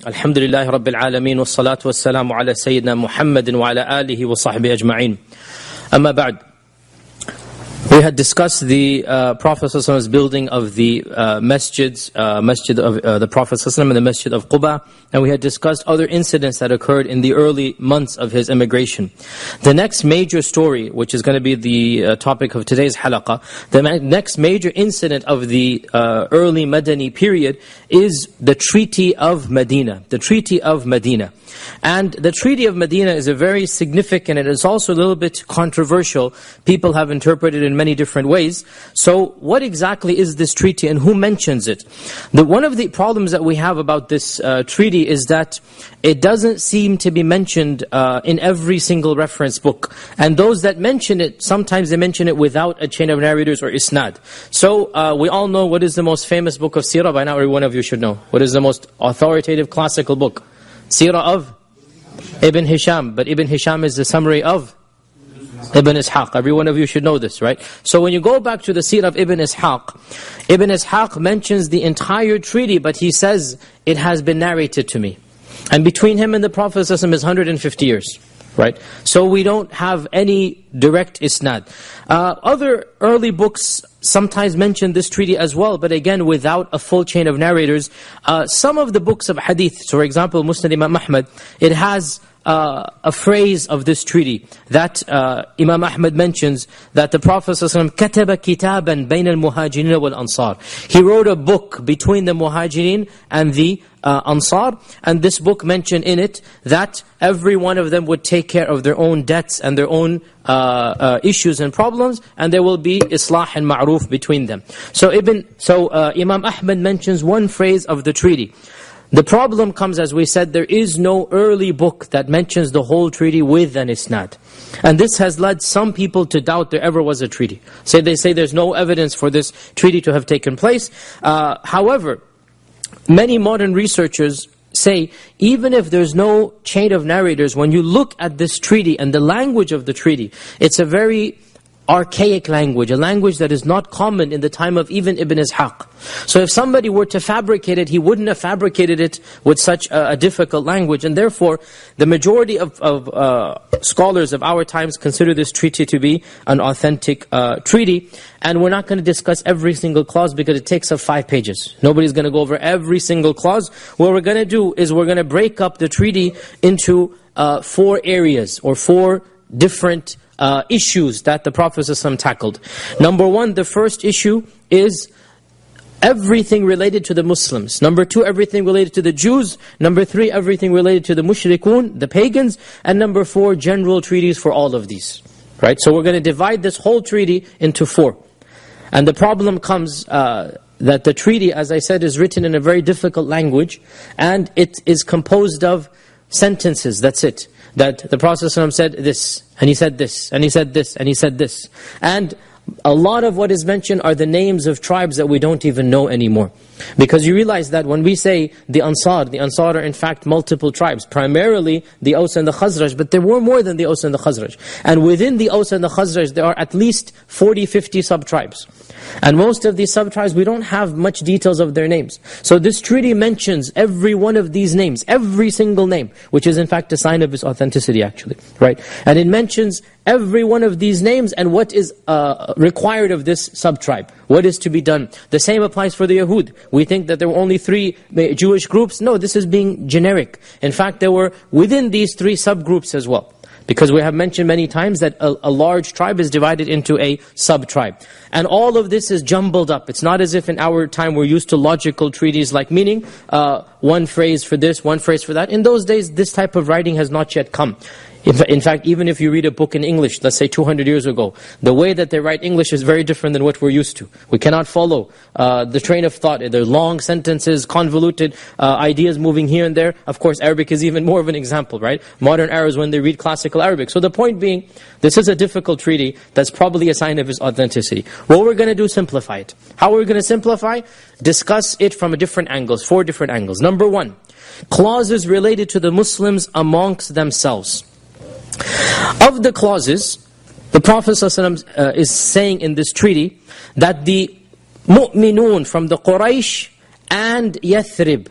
الحمد لله رب العالمين والصلاة والسلام على سيدنا محمد وعلى آله وصحبه أجمعين. أما بعد, we had discussed the Prophet ﷺ's building of the masjid of the Prophet ﷺ and the Masjid of Quba, and we had discussed other incidents that occurred in the early months of his immigration. The next major story, which is going to be the topic of today's Halaqa, the next major incident of the early Madani period is the Treaty of Madina. The Treaty of Madina. And the Treaty of Madina is a very significant, and it's also a little bit controversial. People have interpreted it in many different ways. So what exactly is this treaty and who mentions it? One of the problems that we have about this treaty is that it doesn't seem to be mentioned in every single reference book. And those that mention it, sometimes they mention it without a chain of narrators or isnad. So we all know what is the most famous book of Seerah. By now every one of you should know. What is the most authoritative classical book? Seerah of Ibn Hisham. But Ibn Hisham is the summary of Ibn Ishaq. Every one of you should know this, right? So when you go back to the Seerah of Ibn Ishaq mentions the entire treaty, but he says, it has been narrated to me. And between him and the Prophet ﷺ is 150 years. Right? So we don't have any direct isnad. Other early books sometimes mention this treaty as well, but again without a full chain of narrators. Some of the books of hadith, so for example Musnad Imam Ahmad, it has a phrase of this treaty that Imam Ahmad mentions, that the Prophet ﷺ كَتَبَ كِتَابًا بَيْنَ الْمُهَاجِرِينَ وَالْأَنصَارِ. He wrote a book between the Muhajirin and the Ansar, and this book mentioned in it that every one of them would take care of their own debts and their own issues and problems, and there will be islah and ma'ruf between them. So Imam Ahmad mentions one phrase of the treaty. The problem comes, as we said, there is no early book that mentions the whole treaty with an isnad. And this has led some people to doubt there ever was a treaty. They say there's no evidence for this treaty to have taken place. However, many modern researchers say, even if there's no chain of narrators, when you look at this treaty and the language of the treaty, it's a very archaic language, a language that is not common in the time of even Ibn Ishaq. So if somebody were to fabricate it, he wouldn't have fabricated it with such a difficult language. And therefore, the majority of scholars of our times consider this treaty to be an authentic treaty. And we're not going to discuss every single clause because it takes up 5 pages. Nobody's going to go over every single clause. What we're going to do is we're going to break up the treaty into 4 areas or 4 different issues that the Prophet ﷺ tackled. Number 1, the first issue is everything related to the Muslims. Number 2, everything related to the Jews. Number 3, everything related to the mushrikun, the pagans. And number 4, general treaties for all of these. Right? So we're going to divide this whole treaty into 4. And the problem comes that the treaty, as I said, is written in a very difficult language, and it is composed of sentences, that's it. That the Prophet ﷺ said this, and he said this, and he said this, and he said this. And a lot of what is mentioned are the names of tribes that we don't even know anymore. Because you realize that when we say the Ansar are in fact multiple tribes. Primarily the Aws and the Khazraj, but there were more than the Aws and the Khazraj. And within the Aws and the Khazraj, there are at least 40, 50 sub-tribes. And most of these sub-tribes, we don't have much details of their names. So this treaty mentions every one of these names, every single name, which is in fact a sign of its authenticity actually. Right? And it mentions every one of these names and what is required of this sub-tribe. What is to be done. The same applies for the Yahud. We think that there were only 3 Jewish groups. No, this is being generic. In fact, there were within these 3 subgroups as well. Because we have mentioned many times that a large tribe is divided into a sub-tribe. And all of this is jumbled up. It's not as if in our time we're used to logical treaties, like meaning one phrase for this, one phrase for that. In those days, this type of writing has not yet come. In fact, even if you read a book in English, let's say 200 years ago, the way that they write English is very different than what we're used to. We cannot follow the train of thought. There are long sentences, convoluted ideas moving here and there. Of course, Arabic is even more of an example, right? Modern Arabs, when they read classical Arabic. So the point being, this is a difficult treaty that's probably a sign of its authenticity. What we're going to do, simplify it. How are we going to simplify? Discuss it from different angles, 4 different angles. Number 1, clauses related to the Muslims amongst themselves. Of the clauses, the Prophet ﷺ is saying in this treaty that the mu'minun from the Quraysh and Yathrib,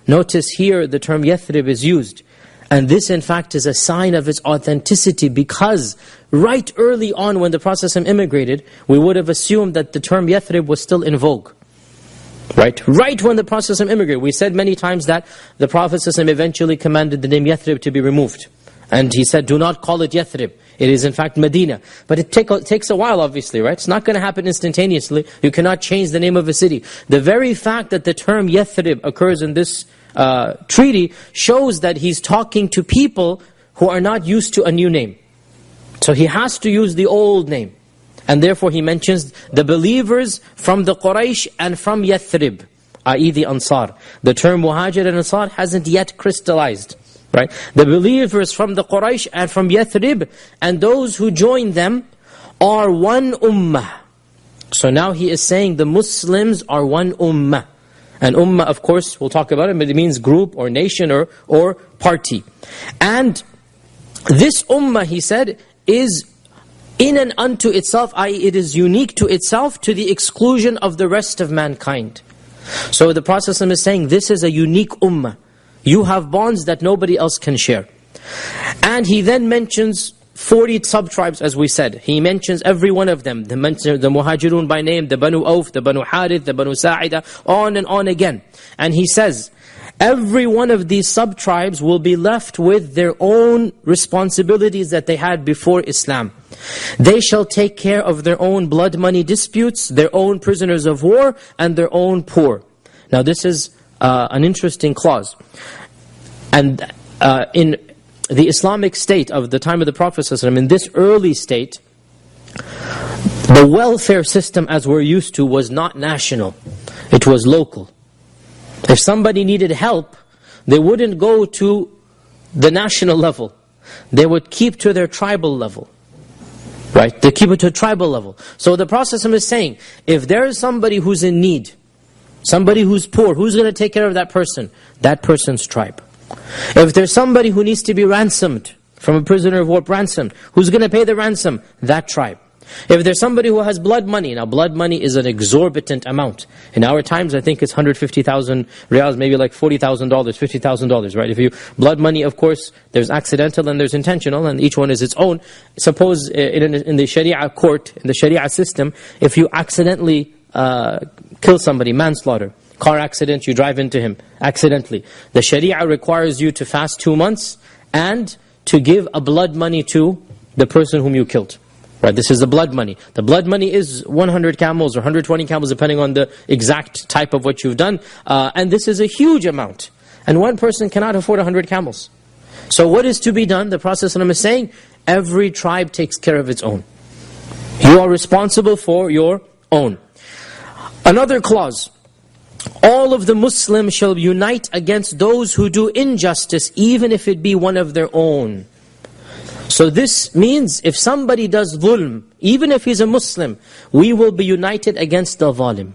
Notice here the term Yathrib is used. And this in fact is a sign of its authenticity, because right early on when the Prophet immigrated, we would have assumed that the term Yathrib was still in vogue. Right when the Prophet immigrated, we said many times that the Prophet eventually commanded the name Yathrib to be removed. And he said, do not call it Yathrib. It is in fact Madina. But it takes a while, obviously, right? It's not going to happen instantaneously. You cannot change the name of a city. The very fact that the term Yathrib occurs in this treaty shows that he's talking to people who are not used to a new name. So he has to use the old name. And therefore he mentions the believers from the Quraysh and from Yathrib, i.e. the Ansar. The term Muhajir and Ansar hasn't yet crystallized. Right? The believers from the Quraysh and from Yathrib, and those who join them are one ummah. So now he is saying the Muslims are one ummah. And ummah, of course, we'll talk about it, but it means group or nation or party. And this ummah, he said, is in and unto itself, i.e. it is unique to itself to the exclusion of the rest of mankind. So the Prophet is saying, this is a unique ummah. You have bonds that nobody else can share. And he then mentions 40 sub-tribes, as we said. He mentions every one of them. The Muhajirun by name, the Banu Auf, the Banu Harith, the Banu Sa'ida, on and on again. And he says, every one of these sub-tribes will be left with their own responsibilities that they had before Islam. They shall take care of their own blood money disputes, their own prisoners of war, and their own poor. Now this is an interesting clause. And in the Islamic state of the time of the Prophet ﷺ, in this early state, the welfare system as we're used to was not national. It was local. If somebody needed help, they wouldn't go to the national level. They would keep to their tribal level. Right? They keep it to a tribal level. So the Prophet ﷺ is saying, if there is somebody who's in need, somebody who's poor, who's going to take care of that person? That person's tribe. If there's somebody who needs to be ransomed, from a prisoner of war ransomed, who's going to pay the ransom? That tribe. If there's somebody who has blood money, now blood money is an exorbitant amount. In our times, I think it's 150,000 riyals, maybe like $40,000, $50,000, right? If you, blood money, of course, there's accidental and there's intentional, and each one is its own. Suppose in the Sharia court, in the Sharia system, if you accidentally kill somebody, manslaughter, car accident, you drive into him, accidentally. The Sharia requires you to fast 2 months and to give a blood money to the person whom you killed. Right, this is the blood money. The blood money is 100 camels or 120 camels, depending on the exact type of what you've done. And this is a huge amount. And one person cannot afford 100 camels. So what is to be done? The Prophet ﷺ is saying, every tribe takes care of its own. You are responsible for your own. Another clause, all of the Muslims shall unite against those who do injustice, even if it be one of their own. So this means if somebody does dhulm, even if he's a Muslim, we will be united against the zalim.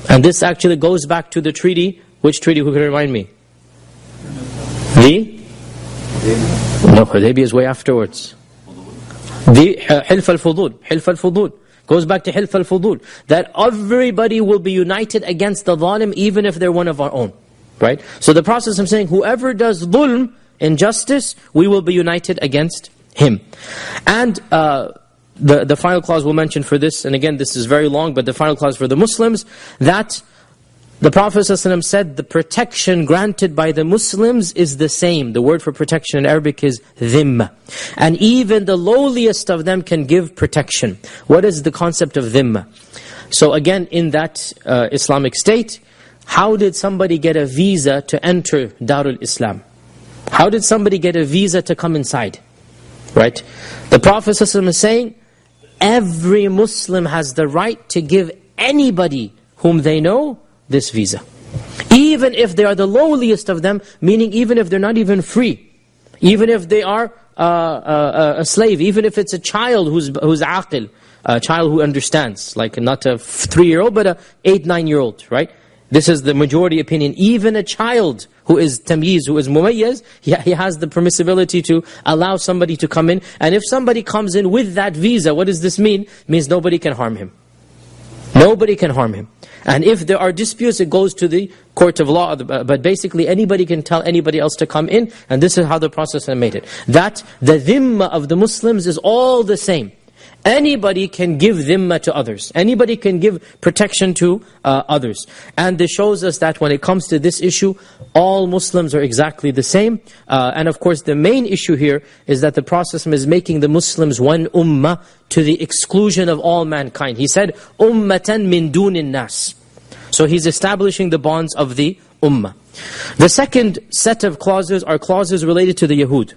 And this actually goes back to the treaty. Which treaty, who can remind me? No, Hudaybiyah is way afterwards. The Hilf al-Fudul. Hilf al-Fudul. Goes back to Hilf al-Fudul. That everybody will be united against the zalim, even if they're one of our own. Right? So the Prophet is saying, whoever does dhulm, injustice, we will be united against him. And the final clause we'll mention for this, and again this is very long, but the final clause for the Muslims, that the Prophet ﷺ said the protection granted by the Muslims is the same. The word for protection in Arabic is dhimma. And even the lowliest of them can give protection. What is the concept of dhimma? So again, in that Islamic state, how did somebody get a visa to enter Darul Islam? How did somebody get a visa to come inside? Right? The Prophet ﷺ is saying, every Muslim has the right to give anybody whom they know this visa. Even if they are the lowliest of them, meaning even if they're not even free. Even if they are a slave, even if it's a child who's aqil, a child who understands, like not a 3-year-old, but a 8, 9-year-old, right? This is the majority opinion. Even a child who is tamyiz, who is mumayyaz, he has the permissibility to allow somebody to come in. And if somebody comes in with that visa, what does this mean? It means nobody can harm him. Nobody can harm him. And if there are disputes, it goes to the court of law. But basically, anybody can tell anybody else to come in. And this is how the Prophet made it. That the dhimma of the Muslims is all the same. Anybody can give dhimma to others. Anybody can give protection to others. And this shows us that when it comes to this issue, all Muslims are exactly the same. And of course, the main issue here is that the Prophet is making the Muslims one ummah to the exclusion of all mankind. He said, ummatan min dunin nas. So he's establishing the bonds of the ummah. The second set of clauses are clauses related to the Yahud.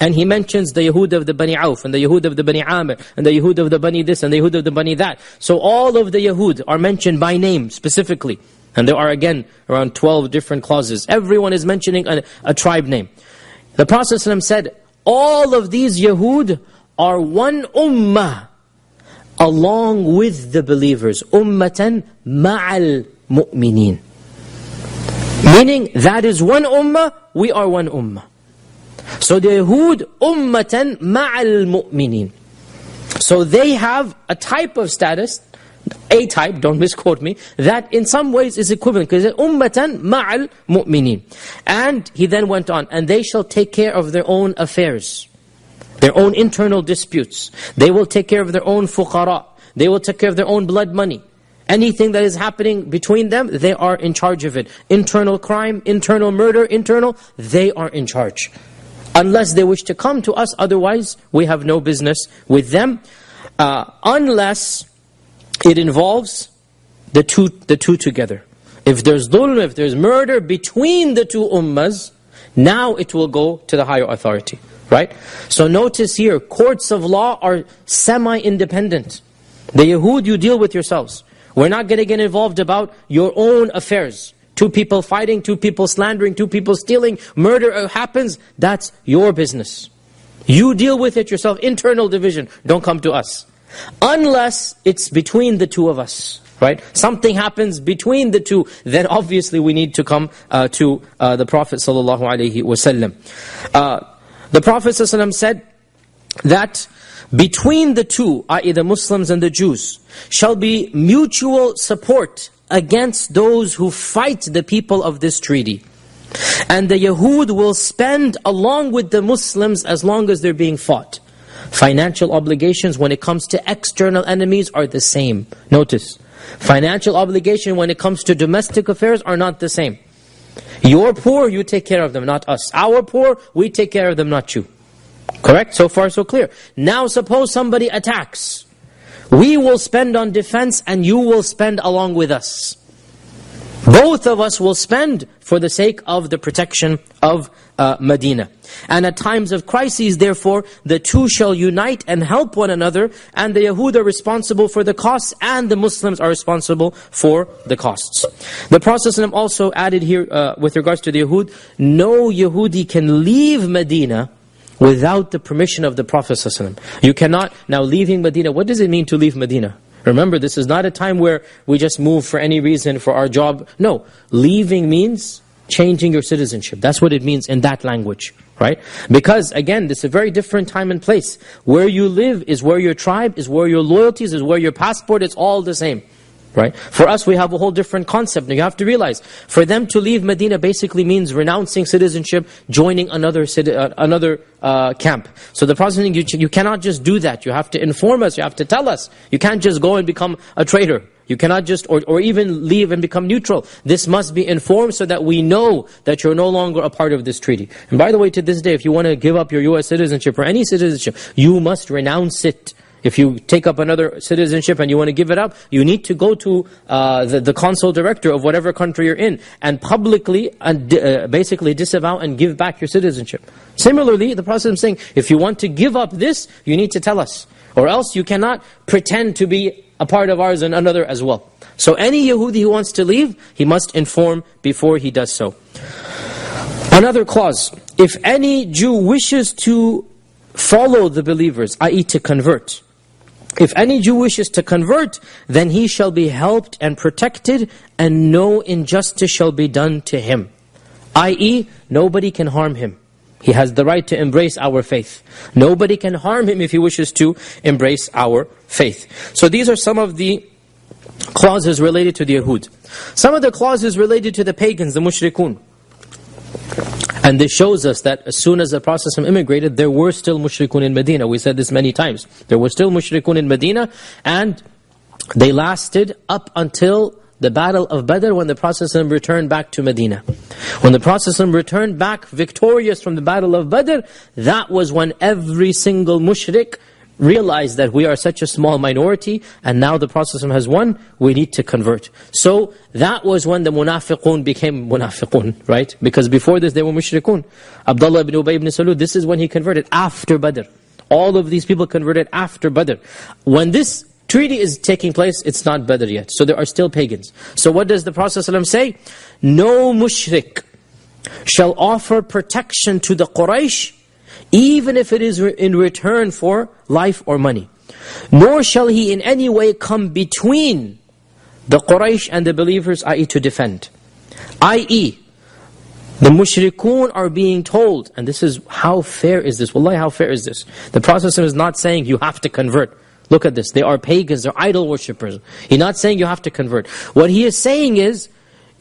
And he mentions the Yahud of the Bani Auf, and the Yahud of the Bani Amir, and the Yahud of the Bani this, and the Yahud of the Bani that. So all of the Yahud are mentioned by name specifically. And there are again around 12 different clauses. Everyone is mentioning a tribe name. The Prophet ﷺ said, all of these Yahud are one ummah along with the believers. Ummatan ma'al mu'mineen. Meaning that is one ummah, we are one ummah. So the Yahud, ummatan ma'al mu'minin. So they have a type of status, a type, don't misquote me, that in some ways is equivalent. Because ummatan ma'al mu'minin. And he then went on, and they shall take care of their own affairs, their own internal disputes. They will take care of their own fuqara. They will take care of their own blood money. Anything that is happening between them, they are in charge of it. Internal crime, internal murder, they are in charge. Unless they wish to come to us, otherwise we have no business with them. Unless it involves the two together. If there's dhulm, if there's murder between the two ummahs, now it will go to the higher authority. Right? So notice here, courts of law are semi-independent. The Yahud, you deal with yourselves. We're not going to get involved about your own affairs. Two people fighting, two people slandering, two people stealing, murder happens, that's your business. You deal with it yourself, internal division, don't come to us. Unless it's between the two of us, right? Something happens between the two, then obviously we need to come to the Prophet ﷺ. The Prophet ﷺ said that between the two, i.e. the Muslims and the Jews, shall be mutual support against those who fight the people of this treaty. And the Yahud will spend along with the Muslims as long as they're being fought. Financial obligations when it comes to external enemies are the same. Notice, financial obligation when it comes to domestic affairs are not the same. You're poor, you take care of them, not us. Our poor, we take care of them, not you. Correct? So far so clear. Now suppose somebody attacks. We will spend on defense and you will spend along with us. Both of us will spend for the sake of the protection of Madina. And at times of crises, therefore, the two shall unite and help one another, and the Yahud are responsible for the costs, and the Muslims are responsible for the costs. The Prophet ﷺ also added here, with regards to the Yahud, no Yahudi can leave Medina without the permission of the Prophet ﷺ. You cannot, now leaving Medina, what does it mean to leave Medina? Remember, this is not a time where we just move for any reason, for our job. No, leaving means changing your citizenship. That's what it means in that language, right? Because again, this is a very different time and place. Where you live is where your tribe, is where your loyalties, is where your passport, it's all the same. Right? For us, we have a whole different concept. Now you have to realize, for them to leave Medina basically means renouncing citizenship, joining another camp. So the Prophet said, you cannot just do that. You have to inform us, you have to tell us. You can't just go and become a traitor. You cannot just, or even leave and become neutral. This must be informed so that we know that you're no longer a part of this treaty. And by the way, to this day, if you want to give up your US citizenship or any citizenship, you must renounce it. If you take up another citizenship and you want to give it up, you need to go to the consul director of whatever country you're in and publicly basically disavow and give back your citizenship. Similarly, the Prophet is saying, if you want to give up this, you need to tell us. Or else you cannot pretend to be a part of ours and another as well. So any Yahudi who wants to leave, he must inform before he does so. Another clause, if any Jew wishes to follow the believers, i.e. to convert, if any Jew wishes to convert, then he shall be helped and protected, and no injustice shall be done to him. I.e., nobody can harm him. He has the right to embrace our faith. Nobody can harm him if he wishes to embrace our faith. So these are some of the clauses related to the Yahud. Some of the clauses related to the pagans, the mushrikun. And this shows us that as soon as the Prophet immigrated, there were still mushrikun in Medina. We said this many times. There were still mushrikun in Medina, and they lasted up until the Battle of Badr, when the Prophet returned back to Medina. When the Prophet returned back victorious from the Battle of Badr, that was when every single mushrik realized that we are such a small minority, and now the Prophet has won, we need to convert. So that was when the munafiqun became munafiqun, right? Because before this they were mushrikun. Abdullah ibn Ubay ibn Salul, this is when he converted, after Badr. All of these people converted after Badr. When this treaty is taking place, it's not Badr yet. So there are still pagans. So what does the Prophet ﷺ say? No mushrik shall offer protection to the Quraysh, even if it is in return for life or money. Nor shall he in any way come between the Quraysh and the believers, i.e. to defend. I.e., the mushrikun are being told, and this is, how fair is this? Wallahi, how fair is this? The Prophet ﷺ is not saying you have to convert. Look at this, they are pagans, they're idol worshippers. He's not saying you have to convert. What he is saying is,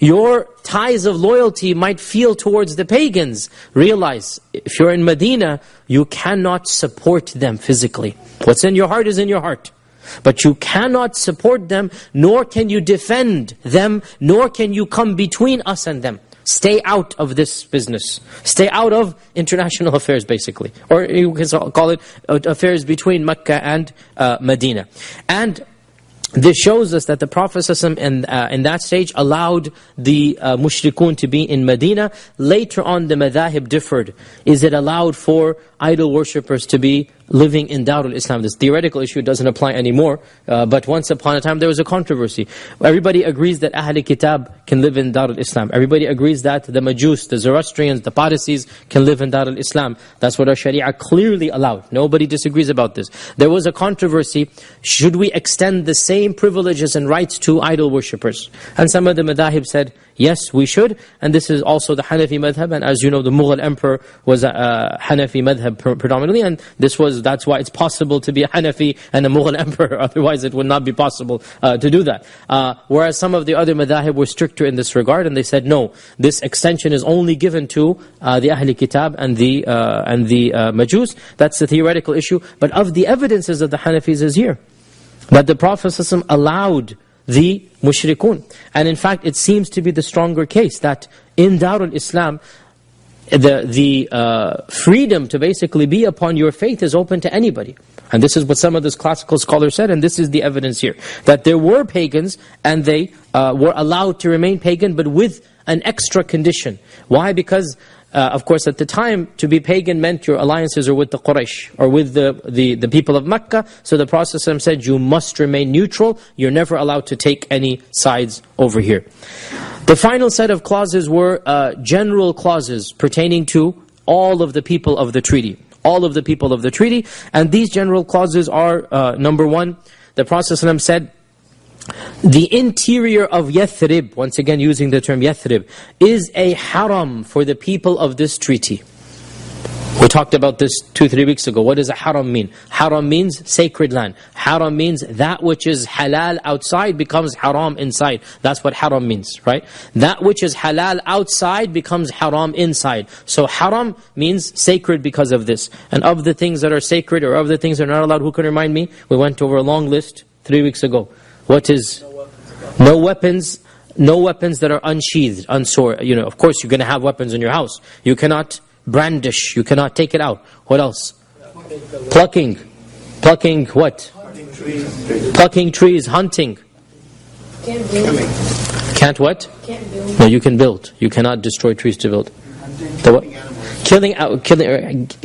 your ties of loyalty might feel towards the pagans. Realize, if you're in Medina, you cannot support them physically. What's in your heart is in your heart. But you cannot support them, nor can you defend them, nor can you come between us and them. Stay out of this business. Stay out of international affairs, basically. Or you can call it affairs between Mecca and Medina. And this shows us that the Prophet ﷺ in that stage allowed the mushrikun to be in Medina. Later on the madhahib differed. Is it allowed for idol worshippers to be living in Darul Islam? This theoretical issue doesn't apply anymore, but once upon a time there was a controversy. Everybody agrees that Ahl Kitab can live in Darul Islam. Everybody agrees that the Majus, the Zoroastrians, the Parsis can live in Darul Islam. That's what our Sharia clearly allowed. Nobody disagrees about this. There was a controversy, should we extend the same privileges and rights to idol worshippers? And some of the madhahib said, yes, we should. And this is also the Hanafi madhab. And as you know, the Mughal emperor was a Hanafi madhab predominantly. And that's why it's possible to be a Hanafi and a Mughal emperor. Otherwise it would not be possible to do that. Whereas some of the other madhahib were stricter in this regard. And they said, no, this extension is only given to the Ahl Kitab and the Majus. That's the theoretical issue. But of the evidences of the Hanafis is here, that the Prophet ﷺ allowed the mushrikun. And in fact, it seems to be the stronger case, that in Darul Islam, the freedom to basically be upon your faith is open to anybody. And this is what some of those classical scholars said, and this is the evidence here. That there were pagans, and they were allowed to remain pagan, but with an extra condition. Why? Because of course, at the time, to be pagan meant your alliances are with the Quraysh, or with the people of Mecca. So the Prophet ﷺ said, you must remain neutral. You're never allowed to take any sides over here. The final set of clauses were general clauses pertaining to all of the people of the treaty. All of the people of the treaty. And these general clauses are, number one, the Prophet ﷺ said, the interior of Yathrib, once again using the term Yathrib, is a haram for the people of this treaty. We talked about this 2-3 weeks ago. What does a haram mean? Haram means sacred land. Haram means that which is halal outside becomes haram inside. That's what haram means, right? That which is halal outside becomes haram inside. So haram means sacred because of this. And of the things that are sacred, or of the things that are not allowed, who can remind me? We went over a long list 3 weeks ago. What is? No weapons that are unsheathed, unsword. You know, of course you're going to have weapons in your house. You cannot brandish, you cannot take it out. What else? Plucking what? Plucking trees, hunting. Can't what? Can't build. No, you can build. You cannot destroy trees to build. The what?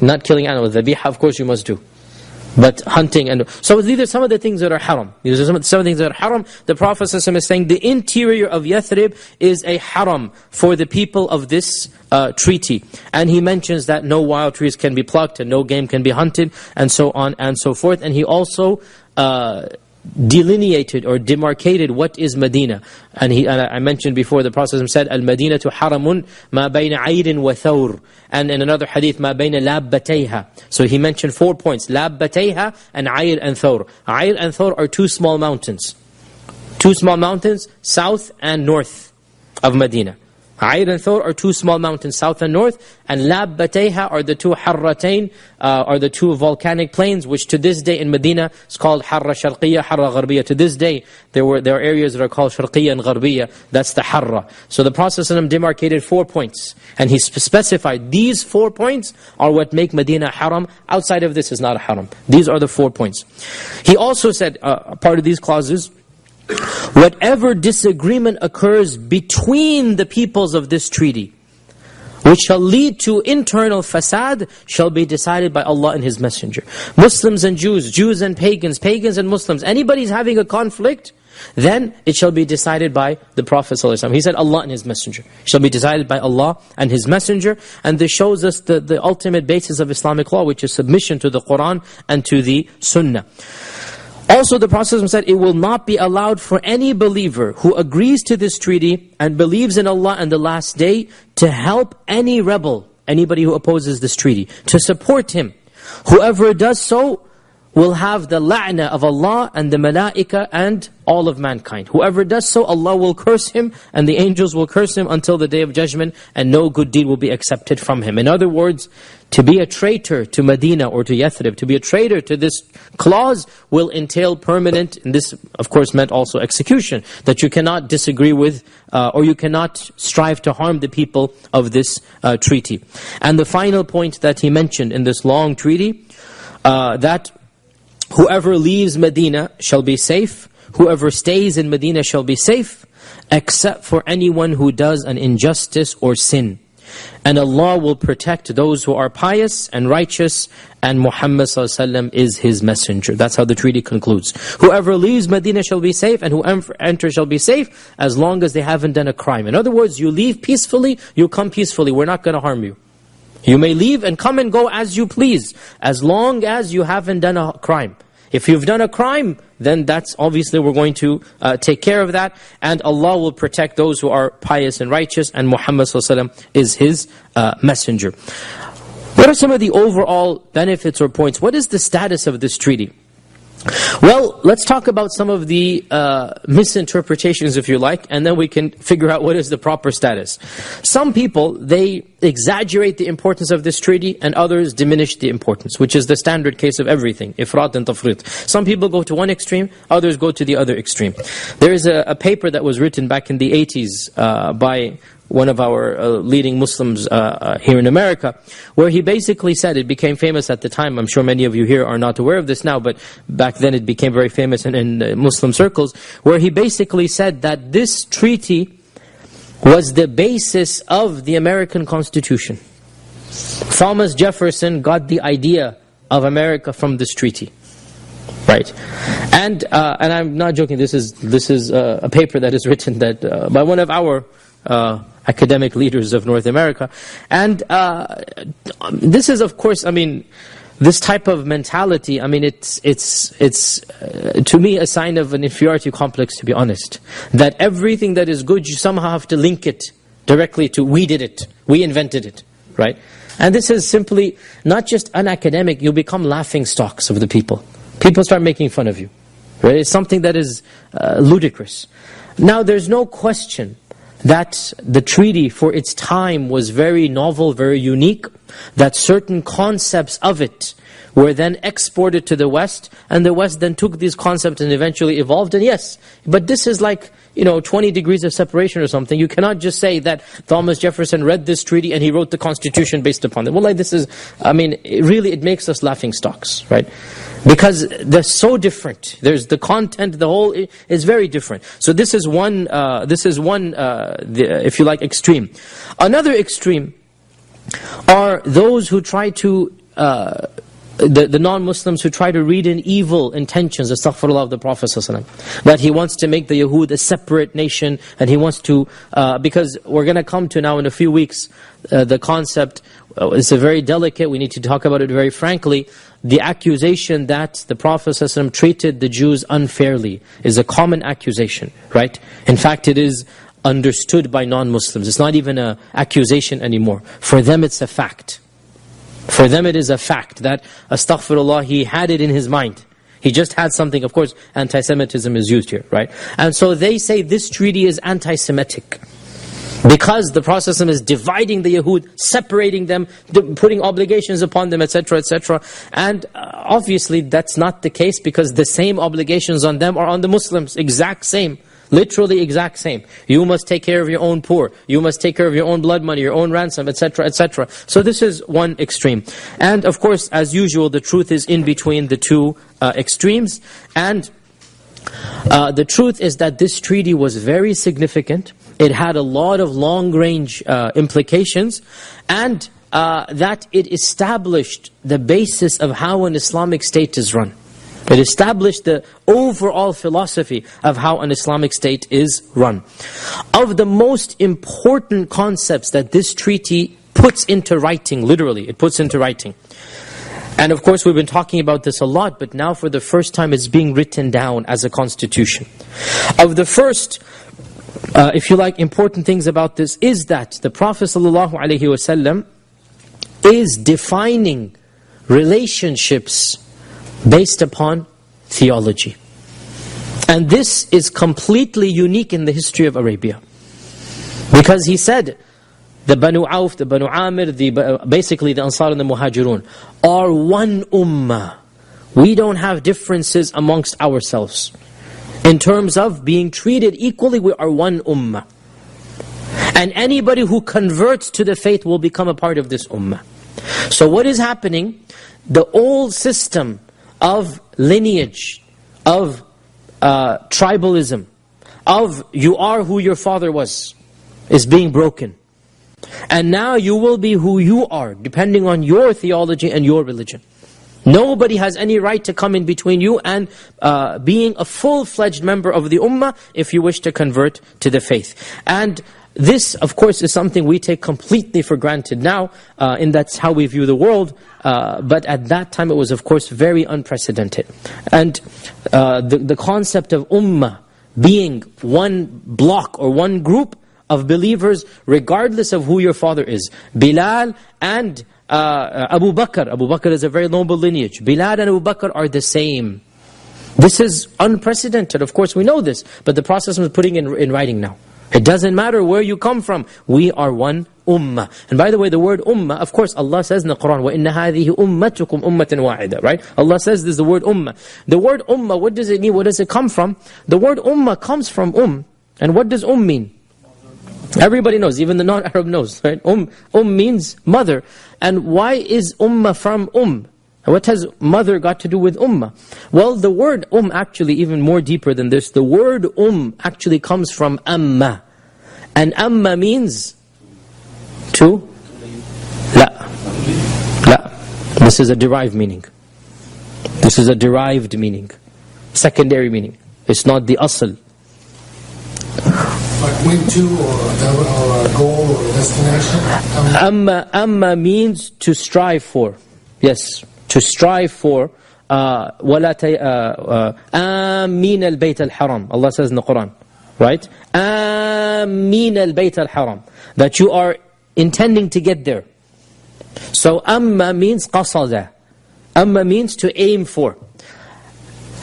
Not killing animals. Dhabiha, of course you must do. But hunting, and so these are some of the things that are haram. These are some of the things that are haram. The Prophet ﷺ is saying the interior of Yathrib is a haram for the people of this treaty. And he mentions that no wild trees can be plucked and no game can be hunted, and so on and so forth. And he also delineated or demarcated what is Medina. And I mentioned before, the Prophet said, Al-Madinatu haramun ma bayna ayrin wa thawr. And in another hadith, ma bayna labbatayha. So he mentioned 4 points, labbatayha and ayr and thawr. Ayr and thawr are two small mountains. Two small mountains, south and north of Madina. Ayr and Thawr are two small mountains, south and north, and Labbatayha are the two Harratain, are the two volcanic plains, which to this day in Medina is called Harra Sharqiyya, Harra Gharbiyya. To this day, there are areas that are called Sharqiyya and Gharbiyya. That's the Harra. So the Prophet ﷺ demarcated 4 points, and he specified these 4 points are what make Medina haram. Outside of this is not a haram. These are the 4 points. He also said, part of these clauses, whatever disagreement occurs between the peoples of this treaty, which shall lead to internal fasad, shall be decided by Allah and His Messenger. Muslims and Jews, Jews and pagans, pagans and Muslims, anybody's having a conflict, then it shall be decided by the Prophet ﷺ. He said Allah and His Messenger. It shall be decided by Allah and His Messenger. And this shows us the ultimate basis of Islamic law, which is submission to the Quran and to the Sunnah. Also, the Prophet ﷺ said, it will not be allowed for any believer who agrees to this treaty and believes in Allah and the last day to help any rebel, anybody who opposes this treaty, to support him. Whoever does so will have the la'na of Allah and the malaika and all of mankind. Whoever does so, Allah will curse him and the angels will curse him until the Day of Judgment, and no good deed will be accepted from him. In other words, to be a traitor to Medina or to Yathrib, to be a traitor to this clause will entail permanent, and this of course meant also execution, that you cannot disagree with or you cannot strive to harm the people of this treaty. And the final point that he mentioned in this long treaty, that whoever leaves Medina shall be safe, whoever stays in Medina shall be safe, except for anyone who does an injustice or sin. And Allah will protect those who are pious and righteous, and Muhammad ﷺ is His messenger. That's how the treaty concludes. Whoever leaves Medina shall be safe, and whoever enters shall be safe, as long as they haven't done a crime. In other words, you leave peacefully, you come peacefully. We're not going to harm you. You may leave and come and go as you please, as long as you haven't done a crime. If you've done a crime, then that's obviously we're going to take care of that, and Allah will protect those who are pious and righteous, and Muhammad ﷺ is His messenger. What are some of the overall benefits or points? What is the status of this treaty? Well, let's talk about some of the misinterpretations, if you like, and then we can figure out what is the proper status. Some people, they exaggerate the importance of this treaty, and others diminish the importance, which is the standard case of everything, ifrat and tafrit. Some people go to one extreme, others go to the other extreme. There is a paper that was written back in the 80s by one of our leading Muslims here in America, where he basically said, it became famous at the time, I'm sure many of you here are not aware of this now, but back then it became very famous in Muslim circles, where he basically said that this treaty was the basis of the American Constitution. Thomas Jefferson got the idea of America from this treaty. Right, and I'm not joking. This is a paper that is written that by one of our academic leaders of North America, and this is, of course, I mean, this type of mentality, I mean, it's to me a sign of an inferiority complex, to be honest. That everything that is good, you somehow have to link it directly to we did it, we invented it, right? And this is simply not just unacademic. You become laughing stocks of the people. People start making fun of you, right? It's something that is ludicrous. Now, there's no question that the treaty for its time was very novel, very unique, that certain concepts of it were then exported to the West, and the West then took these concepts and eventually evolved, and yes, but this is like, 20 degrees of separation or something. You cannot just say that Thomas Jefferson read this treaty and he wrote the Constitution based upon it. Well, like this is, it makes us laughing stocks, right? Because they're so different. There's the content, the whole is very different. So this is one, if you like, extreme. Another extreme are those who try to, the non-Muslims who try to read in evil intentions, astaghfirullah, of the Prophet ﷺ. That he wants to make the Yahud a separate nation, and he wants to, because we're going to come to now in a few weeks, the concept, it's a very delicate, we need to talk about it very frankly. The accusation that the Prophet ﷺ treated the Jews unfairly is a common accusation, right? In fact, it is understood by non-Muslims. It's not even an accusation anymore. For them, it's a fact. For them, it is a fact that, astaghfirullah, he had it in his mind. He just had something, of course, anti-Semitism is used here, right? And so they say this treaty is anti-Semitic. Because the Prophet ﷺ is dividing the Yahud, separating them, putting obligations upon them, etc., etc. And obviously that's not the case, because the same obligations on them are on the Muslims, exact same. Literally exact same. You must take care of your own poor. You must take care of your own blood money, your own ransom, etc., etc. So this is one extreme. And of course, as usual, the truth is in between the two extremes. And the truth is that this treaty was very significant. It had a lot of long-range implications, and that it established the basis of how an Islamic state is run. It established the overall philosophy of how an Islamic state is run. Of the most important concepts that this treaty puts into writing, literally, it puts into writing. And of course we've been talking about this a lot, but now for the first time it's being written down as a constitution. Of the first, if you like, important things about this is that the Prophet ﷺ is defining relationships based upon theology. And this is completely unique in the history of Arabia. Because he said, the Banu Auf, the Banu Amir, basically the Ansar and the Muhajirun are one ummah. We don't have differences amongst ourselves. In terms of being treated equally, we are one ummah. And anybody who converts to the faith will become a part of this ummah. So what is happening? The old system of lineage, of tribalism, of you are who your father was, is being broken. And now you will be who you are, depending on your theology and your religion. Nobody has any right to come in between you and being a full-fledged member of the ummah if you wish to convert to the faith. And this, of course, is something we take completely for granted now, and that's how we view the world. But at that time it was, of course, very unprecedented. And the concept of ummah being one block or one group of believers, regardless of who your father is. Bilal and Abu Bakr. Abu Bakr is a very noble lineage. Bilal and Abu Bakr are the same. This is unprecedented. Of course, we know this, but the Prophet was putting in writing now. It doesn't matter where you come from. We are one ummah. And by the way, the word ummah, of course, Allah says in the Quran, وَإِنَّ هَذِهِ أُمَّتُكُمْ أُمَّةً وَاحِدًا, right? Allah says this is the word ummah. The word ummah, what does it mean? Where does it come from? The word ummah comes from And what does mean? Everybody knows, even the non-Arab knows, right? Means mother. And why is ummah from What has mother got to do with ummah? Well, the word actually, even more deeper than this, the word actually comes from amma. And amma means to? La. This is a derived meaning. This is a derived meaning. Secondary meaning. It's not the asl. Like went to, or a goal, or a destination? Amma means to strive for. Yes. To strive for وَلَا آمِينَ الْبَيْتَ الْحَرَامِ. Allah says in the Quran, right? آمِينَ الْبَيْتَ الْحَرَامِ. That you are intending to get there. So amma means qasada. Amma means to aim for.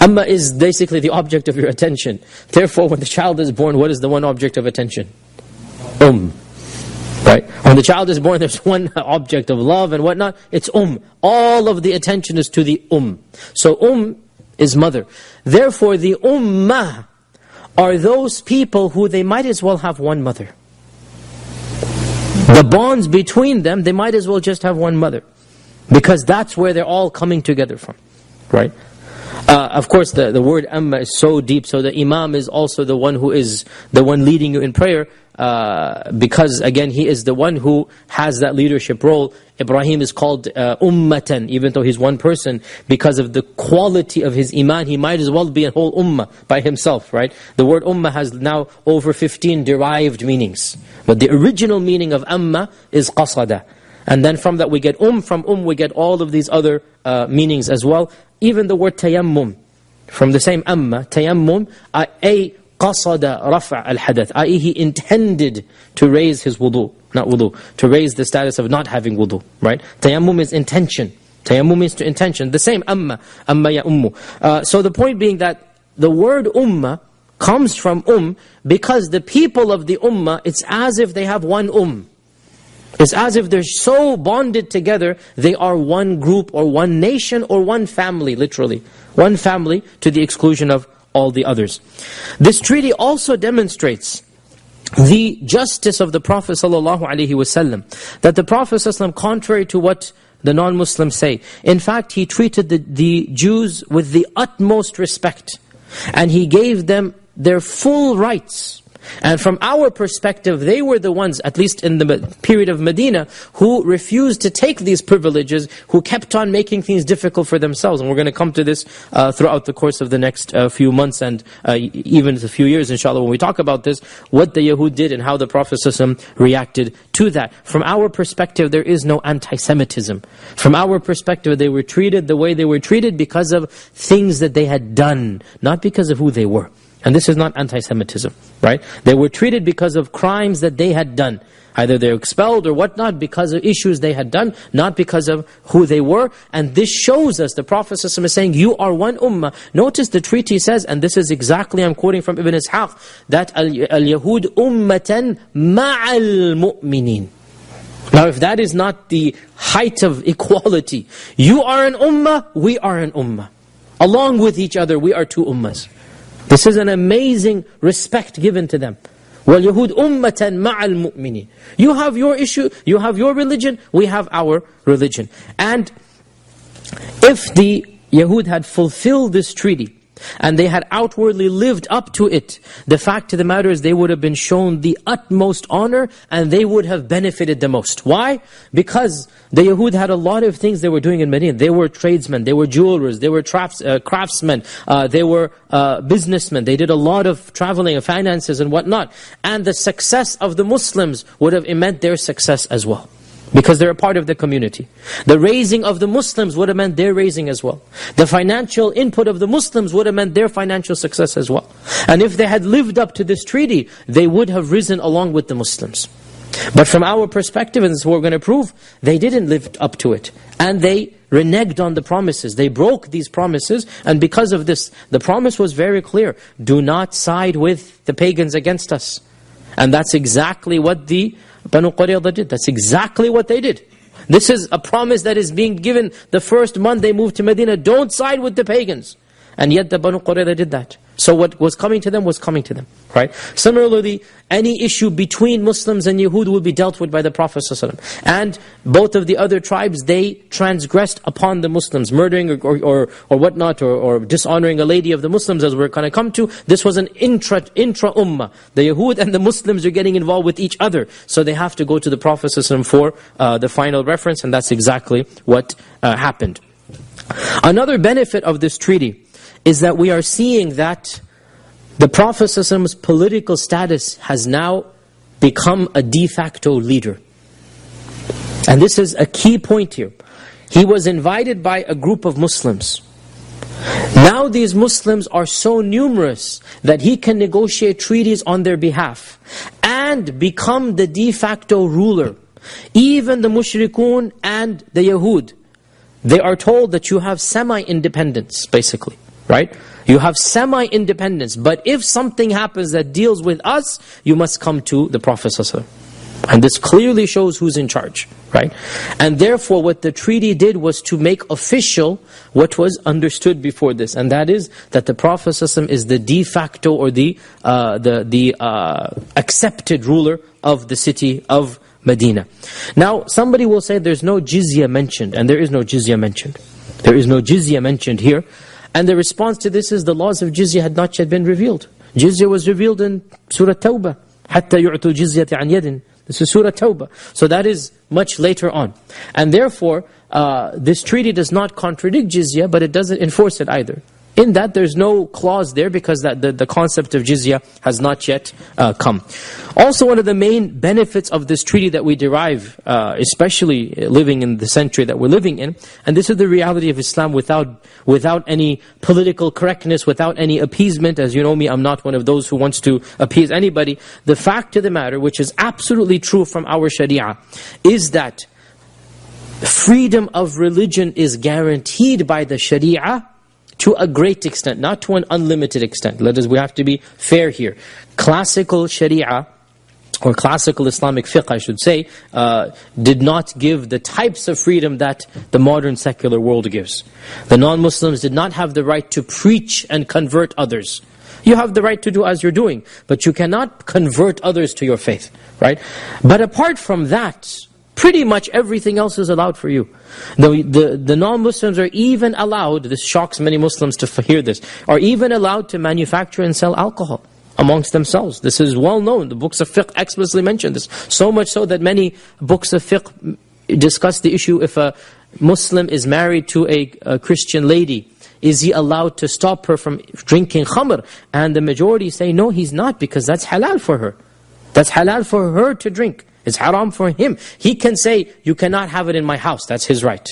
Amma is basically the object of your attention. Therefore, when the child is born, what is the one object of attention? Right? When the child is born, there's one object of love and whatnot. It's All of the attention is to the So is mother. Therefore, the ummah are those people who they might as well have one mother. The bonds between them, they might as well just have one mother. Because that's where they're all coming together from. Right? Of course, the word amma is so deep, so the imam is also the one who is the one leading you in prayer, because again, he is the one who has that leadership role. Ibrahim is called ummatan, even though he's one person, because of the quality of his iman. He might as well be a whole ummah by himself, right? The word ummah has now over 15 derived meanings. But the original meaning of amma is qasada. And then from that we get from we get all of these other meanings as well. Even the word tayammum, from the same amma, tayammum, ay qasada rafa' al-hadath, i.e. he intended to raise his wudu, not wudu, to raise the status of not having wudu, right? Tayammum is intention. Tayammum means to intention. The same, amma ya ummu. So the point being that the word ummah comes from because the people of the ummah, it's as if they have one It's as if they're so bonded together, they are one group or one nation or one family, literally. One family to the exclusion of all the others. This treaty also demonstrates the justice of the Prophet ﷺ. That the Prophet ﷺ, contrary to what the non-Muslims say, in fact he treated the Jews with the utmost respect. And he gave them their full rights. And from our perspective, they were the ones, at least in the period of Medina, who refused to take these privileges, who kept on making things difficult for themselves. And we're going to come to this throughout the course of the next few months and even a few years, inshallah, when we talk about this, what the Yahud did and how the Prophet ﷺ reacted to that. From our perspective, there is no anti-Semitism. From our perspective, they were treated the way they were treated because of things that they had done, not because of who they were. And this is not anti-Semitism, right? They were treated because of crimes that they had done. Either they're expelled or whatnot because of issues they had done, not because of who they were. And this shows us, the Prophet ﷺ is saying, you are one ummah. Notice the treaty says, and this is exactly, I'm quoting from Ibn Ishaq, that al-Yahud ummatan ma'al mu'minin. Now if that is not the height of equality, you are an ummah, we are an ummah. Along with each other, we are two ummahs. This is an amazing respect given to them. وَالْيَهُودْ أُمَّةً مَعَ الْمُؤْمِنِينَ. You have your issue, you have your religion, we have our religion. And if the Yahud had fulfilled this treaty, and they had outwardly lived up to it, the fact of the matter is they would have been shown the utmost honor and they would have benefited the most. Why? Because the Yahud had a lot of things they were doing in Medina. They were tradesmen, they were jewelers, they were craftsmen, they were businessmen. They did a lot of traveling and finances and whatnot. And the success of the Muslims would have meant their success as well. Because they're a part of the community. The raising of the Muslims would have meant their raising as well. The financial input of the Muslims would have meant their financial success as well. And if they had lived up to this treaty, they would have risen along with the Muslims. But from our perspective, and this is what we're going to prove, they didn't live up to it. And they reneged on the promises. They broke these promises, and because of this, the promise was very clear. Do not side with the pagans against us. And that's exactly what the Banu Qurayza did. That's exactly what they did. This is a promise that is being given the first month they moved to Medina. Don't side with the pagans. And yet the Banu Qurayza did that. So what was coming to them was coming to them. Right? Similarly, any issue between Muslims and Yahud will be dealt with by the Prophet ﷺ. And both of the other tribes, they transgressed upon the Muslims, murdering or whatnot, or dishonoring a lady of the Muslims, as we're going to come to. This was an intra-ummah. The Yahud and the Muslims are getting involved with each other. So they have to go to the Prophet ﷺ for the final reference, and that's exactly what happened. Another benefit of this treaty is that we are seeing that the Prophet ﷺ's political status has now become a de facto leader. And this is a key point here. He was invited by a group of Muslims. Now these Muslims are so numerous that he can negotiate treaties on their behalf and become the de facto ruler. Even the mushrikun and the Yahud, they are told that you have semi-independence, basically. Right? You have semi-independence, but if something happens that deals with us, you must come to the Prophet ﷺ. And this clearly shows who's in charge. Right? And therefore what the treaty did was to make official what was understood before this. And that is that the Prophet ﷺ is the de facto or the accepted ruler of the city of Medina. Now somebody will say there's no jizya mentioned, and there is no jizya mentioned. There is no jizya mentioned here. And the response to this is the laws of jizya had not yet been revealed. Jizya was revealed in Surah Tawbah. حَتَّى يُعْتُوا الْجِزْيَةَ عَنْ يَدٍ. This is Surah Tawbah. So that is much later on. And therefore, this treaty does not contradict jizya, but it doesn't enforce it either. In that, there's no clause there because the concept of jizya has not yet come. Also, one of the main benefits of this treaty that we derive, especially living in the century that we're living in, and this is the reality of Islam without any political correctness, without any appeasement. As you know me, I'm not one of those who wants to appease anybody. The fact of the matter, which is absolutely true from our sharia, is that freedom of religion is guaranteed by the Sharia to a great extent, not to an unlimited extent. We have to be fair here. Classical Sharia, or classical Islamic fiqh, I should say, did not give the types of freedom that the modern secular world gives. The non-Muslims did not have the right to preach and convert others. You have the right to do as you're doing, but you cannot convert others to your faith, right? But apart from that, pretty much everything else is allowed for you. The non-Muslims are even allowed, this shocks many Muslims to hear this, are even allowed to manufacture and sell alcohol amongst themselves. This is well known. The books of fiqh explicitly mention this. So much so that many books of fiqh discuss the issue, if a Muslim is married to a Christian lady, is he allowed to stop her from drinking khamr? And the majority say, no, he's not, because that's halal for her. That's halal for her to drink. It's haram for him. He can say, you cannot have it in my house. That's his right.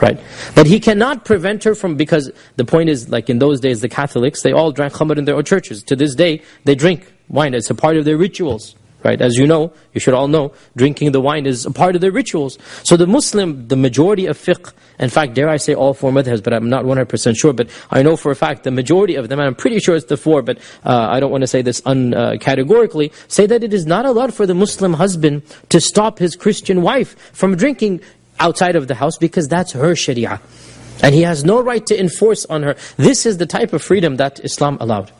Right? But he cannot prevent her from, because the point is, like in those days, the Catholics, they all drank khamr in their own churches. To this day, they drink wine. It's a part of their rituals. Right? As you know, you should all know, drinking the wine is a part of their rituals. So the Muslim, the majority of fiqh, in fact, dare I say all four madhabs, but I'm not 100% sure, but I know for a fact the majority of them, and I'm pretty sure it's the four, but I don't want to say this categorically, say that it is not allowed for the Muslim husband to stop his Christian wife from drinking outside of the house, because that's her sharia. And he has no right to enforce on her. This is the type of freedom that Islam allowed.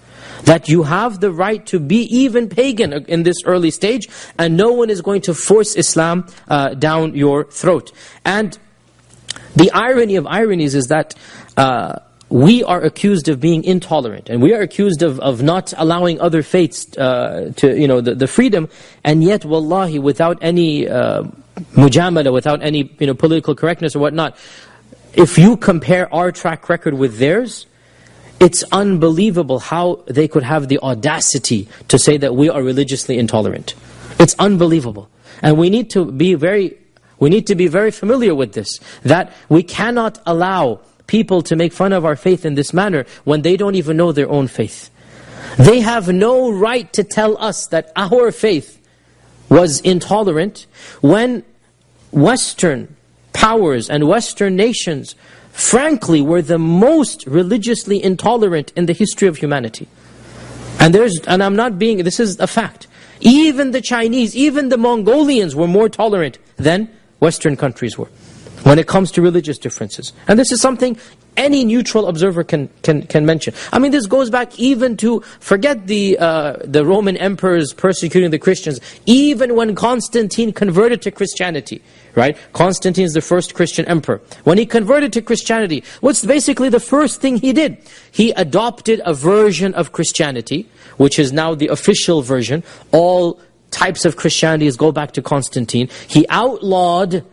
That you have the right to be even pagan in this early stage, and no one is going to force Islam down your throat. And the irony of ironies is that we are accused of being intolerant, and we are accused of not allowing other faiths to, the freedom, and yet, wallahi, without any mujamala, without any political correctness or whatnot, if you compare our track record with theirs, it's unbelievable how they could have the audacity to say that we are religiously intolerant. It's unbelievable. And we need to be very familiar with this, that we cannot allow people to make fun of our faith in this manner when they don't even know their own faith. They have no right to tell us that our faith was intolerant when Western powers and Western nations frankly were the most religiously intolerant in the history of humanity. And I'm not being, this is a fact. Even the Chinese, even the Mongolians were more tolerant than Western countries were when it comes to religious differences. And this is something any neutral observer can mention. I mean, this goes back even to, forget the Roman emperors persecuting the Christians, even when Constantine converted to Christianity, right? Constantine is the first Christian emperor. When he converted to Christianity, what's basically the first thing he did? He adopted a version of Christianity, which is now the official version. All types of Christianities go back to Constantine. He outlawed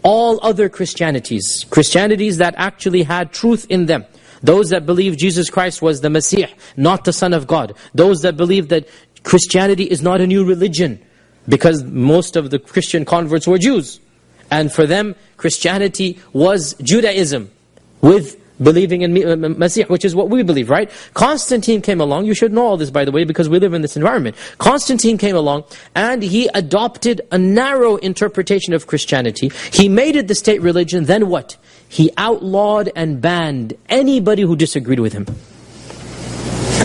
all other Christianities, Christianities that actually had truth in them. Those that believed Jesus Christ was the Messiah, not the Son of God. Those that believed that Christianity is not a new religion, because most of the Christian converts were Jews. And for them, Christianity was Judaism, with believing in Messiah, which is what we believe, right? Constantine came along, you should know all this by the way, because we live in this environment. Constantine came along, and he adopted a narrow interpretation of Christianity. He made it the state religion, then what? He outlawed and banned anybody who disagreed with him.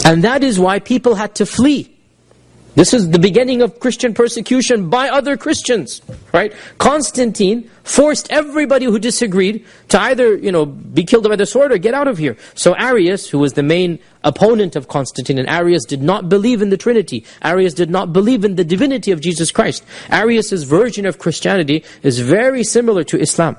And that is why people had to flee. This is the beginning of Christian persecution by other Christians, right? Constantine forced everybody who disagreed to either, be killed by the sword or get out of here. So Arius, who was the main opponent of Constantine, and Arius did not believe in the Trinity. Arius did not believe in the divinity of Jesus Christ. Arius' version of Christianity is very similar to Islam.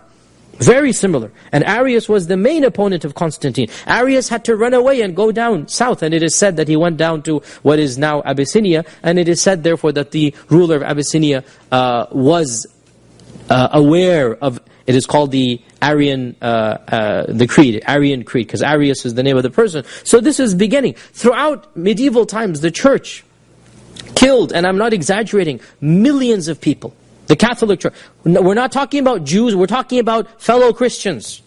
Very similar. And Arius was the main opponent of Constantine. Arius had to run away and go down south. And it is said that he went down to what is now Abyssinia. And it is said therefore that the ruler of Abyssinia was aware of, it is called the Arian creed, Arian creed, because Arius is the name of the person. So this is beginning. Throughout medieval times, the church killed, and I'm not exaggerating, millions of people. The Catholic Church. We're not talking about Jews, we're talking about fellow Christians.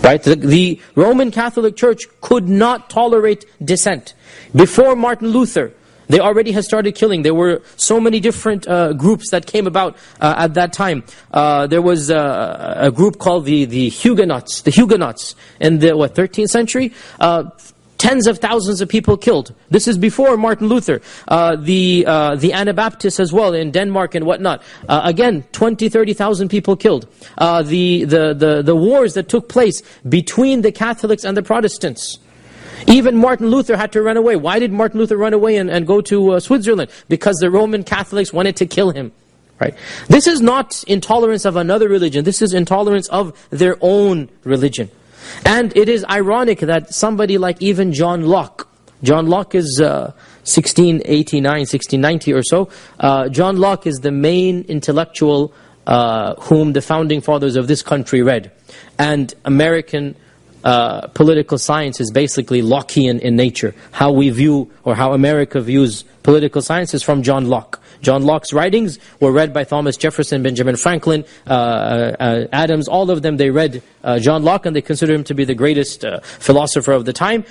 Right? The Roman Catholic Church could not tolerate dissent. Before Martin Luther, They already had started killing. There were so many different groups that came about at that time. There was a group called the Huguenots. The Huguenots in the 13th century. Tens of thousands of people killed. This is before Martin Luther. The Anabaptists as well in Denmark and whatnot. Again, 20, 30,000 people killed. The wars that took place between the Catholics and the Protestants. Even Martin Luther had to run away. Why did Martin Luther run away and go to Switzerland? Because the Roman Catholics wanted to kill him. Right? This is not intolerance of another religion. This is intolerance of their own religion. And it is ironic that somebody like even John Locke is 1689, 1690 or so. John Locke is the main intellectual whom the founding fathers of this country read. And American political science is basically Lockean in nature. How we view, or how America views political science is from John Locke. John Locke's writings were read by Thomas Jefferson, Benjamin Franklin, Adams, all of them, they read John Locke and they consider him to be the greatest philosopher of the time.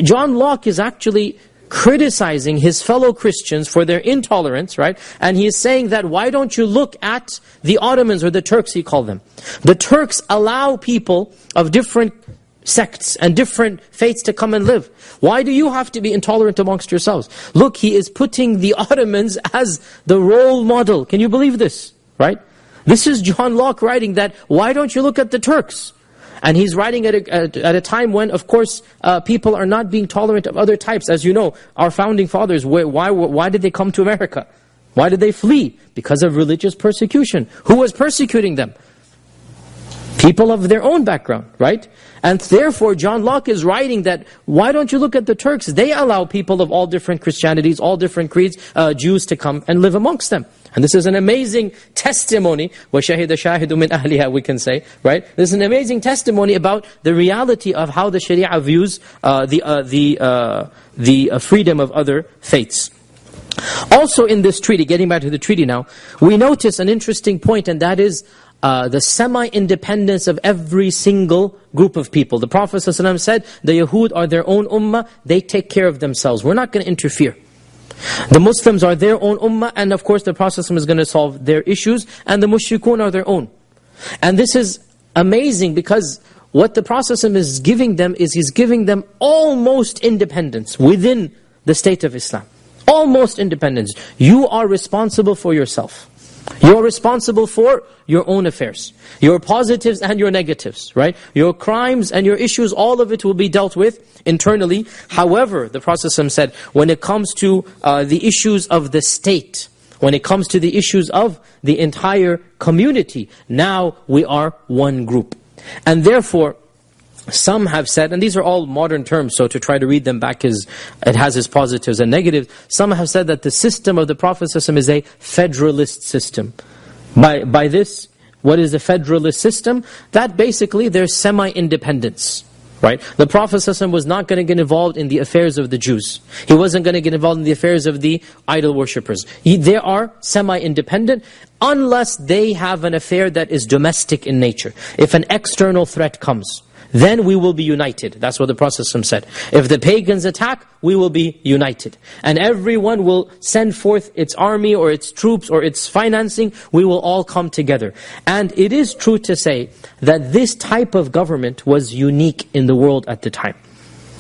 John Locke is actually criticizing his fellow Christians for their intolerance, right? And he is saying that, why don't you look at the Ottomans, or the Turks he called them. The Turks allow people of different sects and different faiths to come and live. Why do you have to be intolerant amongst yourselves? Look, he is putting the Ottomans as the role model. Can you believe this? Right? This is John Locke writing that, why don't you look at the Turks? And he's writing at a time when, of course, people are not being tolerant of other types. As you know, our founding fathers, why did they come to America? Why did they flee? Because of religious persecution. Who was persecuting them? People of their own background, right? And therefore, John Locke is writing that, why don't you look at the Turks? They allow people of all different Christianities, all different creeds, Jews to come and live amongst them. And this is an amazing testimony, وَشَهِدَ شَاهِدٌ مِنْ أَهْلِهَا, we can say, right? This is an amazing testimony about the reality of how the Sharia views the freedom of other faiths. Also in this treaty, getting back to the treaty now, we notice an interesting point, and that is the semi-independence of every single group of people. The Prophet ﷺ said, the Yahud are their own ummah, they take care of themselves. We're not going to interfere. The Muslims are their own ummah, and of course the Prophet ﷺ is going to solve their issues, and the mushrikun are their own. And this is amazing, because what the Prophet ﷺ is giving them is, he's giving them almost independence within the state of Islam. Almost independence. You are responsible for yourself. You're responsible for your own affairs. Your positives and your negatives, right? Your crimes and your issues, all of it will be dealt with internally. However, the Prophet ﷺ said, when it comes to the issues of the state, when it comes to the issues of the entire community, now we are one group. And therefore, some have said, and these are all modern terms, so to try to read them back, it has its positives and negatives. Some have said that the system of the Prophet ﷺ is a federalist system. By this, what is the federalist system? That basically there's semi-independence. Right? The Prophet ﷺ was not going to get involved in the affairs of the Jews. He wasn't going to get involved in the affairs of the idol worshippers. They are semi-independent unless they have an affair that is domestic in nature. If an external threat comes, then we will be united. That's what the Prophet ﷺ said. If the pagans attack, we will be united. And everyone will send forth its army or its troops or its financing. We will all come together. And it is true to say that this type of government was unique in the world at the time.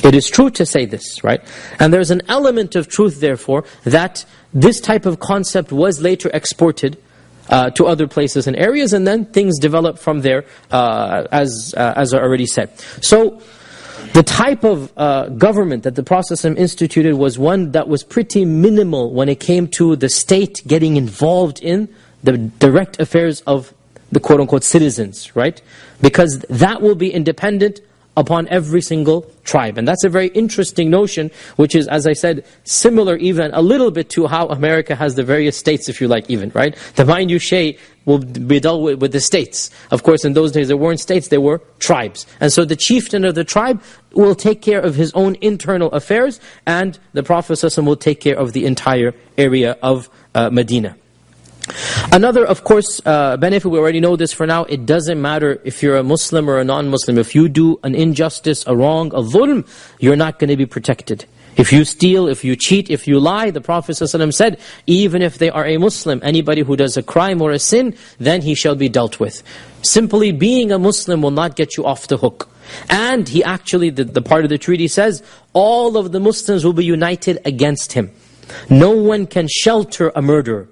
It is true to say this, right? And there's an element of truth, therefore, that this type of concept was later exported to other places and areas, and then things develop from there, as I already said. So, the type of government that the Prophet ﷺ instituted was one that was pretty minimal when it came to the state getting involved in the direct affairs of the quote-unquote citizens, right? Because that will be independent upon every single tribe. And that's a very interesting notion, which is, as I said, similar even a little bit to how America has the various states, if you like, even, right? The minutiae will be dealt with the states. Of course, in those days, there weren't states, there were tribes. And so the chieftain of the tribe will take care of his own internal affairs, and the Prophet ﷺ will take care of the entire area of Madina. Another, of course, benefit, we already know this for now, it doesn't matter if you're a Muslim or a non-Muslim. If you do an injustice, a wrong, a dhulm, you're not going to be protected. If you steal, if you cheat, if you lie, the Prophet ﷺ said, even if they are a Muslim, anybody who does a crime or a sin, then he shall be dealt with. Simply being a Muslim will not get you off the hook. And he actually, the part of the treaty says, all of the Muslims will be united against him. No one can shelter a murderer.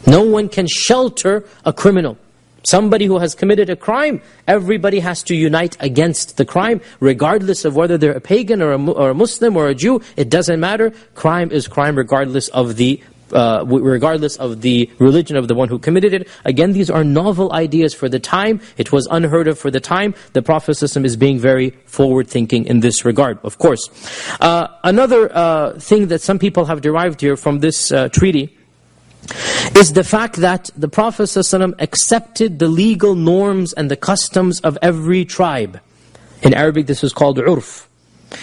No one can shelter a criminal. Somebody who has committed a crime, everybody has to unite against the crime, regardless of whether they're a pagan or a Muslim or a Jew. It doesn't matter. Crime is crime regardless of the religion of the one who committed it. Again, these are novel ideas for the time. It was unheard of for the time. The Prophet ﷺ is being very forward-thinking in this regard, of course. Another thing that some people have derived here from this treaty is the fact that the Prophet ﷺ accepted the legal norms and the customs of every tribe. In Arabic this is called urf.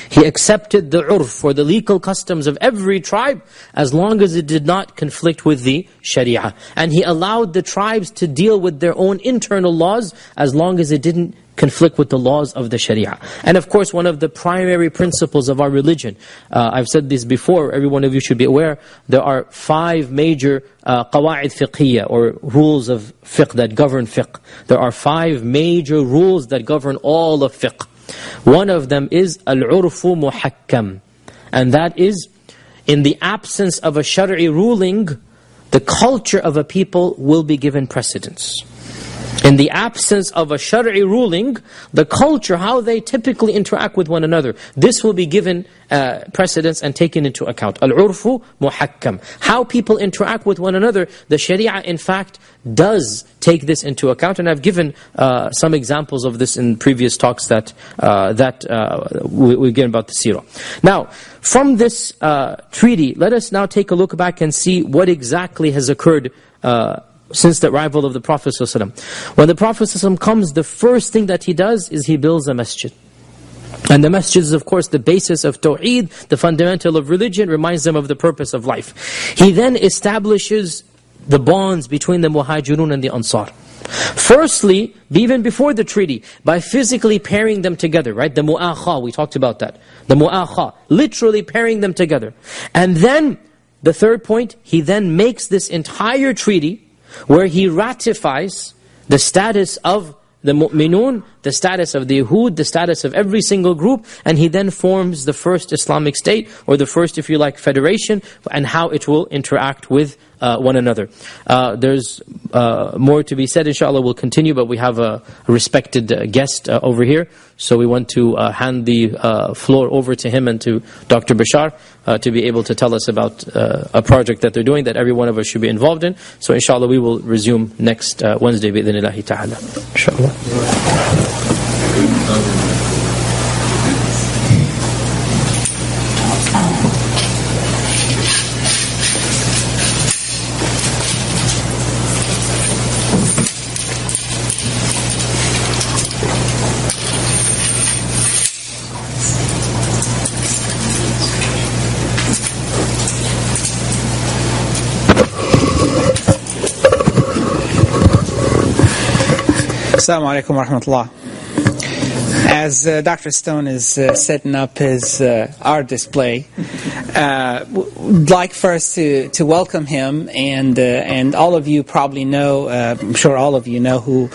He accepted the urf, or the legal customs of every tribe, as long as it did not conflict with the sharia. And he allowed the tribes to deal with their own internal laws, as long as it didn't conflict with the laws of the sharia. And of course, one of the primary principles of our religion, I've said this before, every one of you should be aware, there are 5 major qawa'id fiqhiyya, or rules of fiqh that govern fiqh. There are 5 major rules that govern all of fiqh. One of them is al-urfu muhakkam, and that is, in the absence of a shari'i ruling, the culture of a people will be given precedence. In the absence of a shari'i ruling, the culture, how they typically interact with one another, this will be given precedence and taken into account. Al-urfu muhakkam. How people interact with one another, the sharia in fact does take this into account. And I've given some examples of this in previous talks that we've given about the seerah. Now, from this treaty, let us now take a look back and see what exactly has occurred since the arrival of the Prophet ﷺ. When the Prophet ﷺ comes, the first thing that he does is he builds a masjid. And the masjid is of course the basis of tawheed, the fundamental of religion, reminds them of the purpose of life. He then establishes the bonds between the muhajirun and the ansar. Firstly, even before the treaty, by physically pairing them together, right? The mu'akha, we talked about that. The mu'akha, literally pairing them together. And then, the third point, he then makes this entire treaty where he ratifies the status of the mu'minun, the status of the Yahud, the status of every single group, and he then forms the first Islamic state, or the first, if you like, federation, and how it will interact with one another. There's more to be said, inshallah. We'll continue, but we have a respected guest over here, so we want to hand the floor over to him and to Dr. Bashar to be able to tell us about a project that they're doing that every one of us should be involved in. So inshallah we will resume next Wednesday bi'idhnillahi ta'ala. Inshallah. Assalamu alaikum wa rahmatullah. As Dr. Stone is setting up his art display, would like first to welcome him, and all of you probably know, I'm sure all of you know who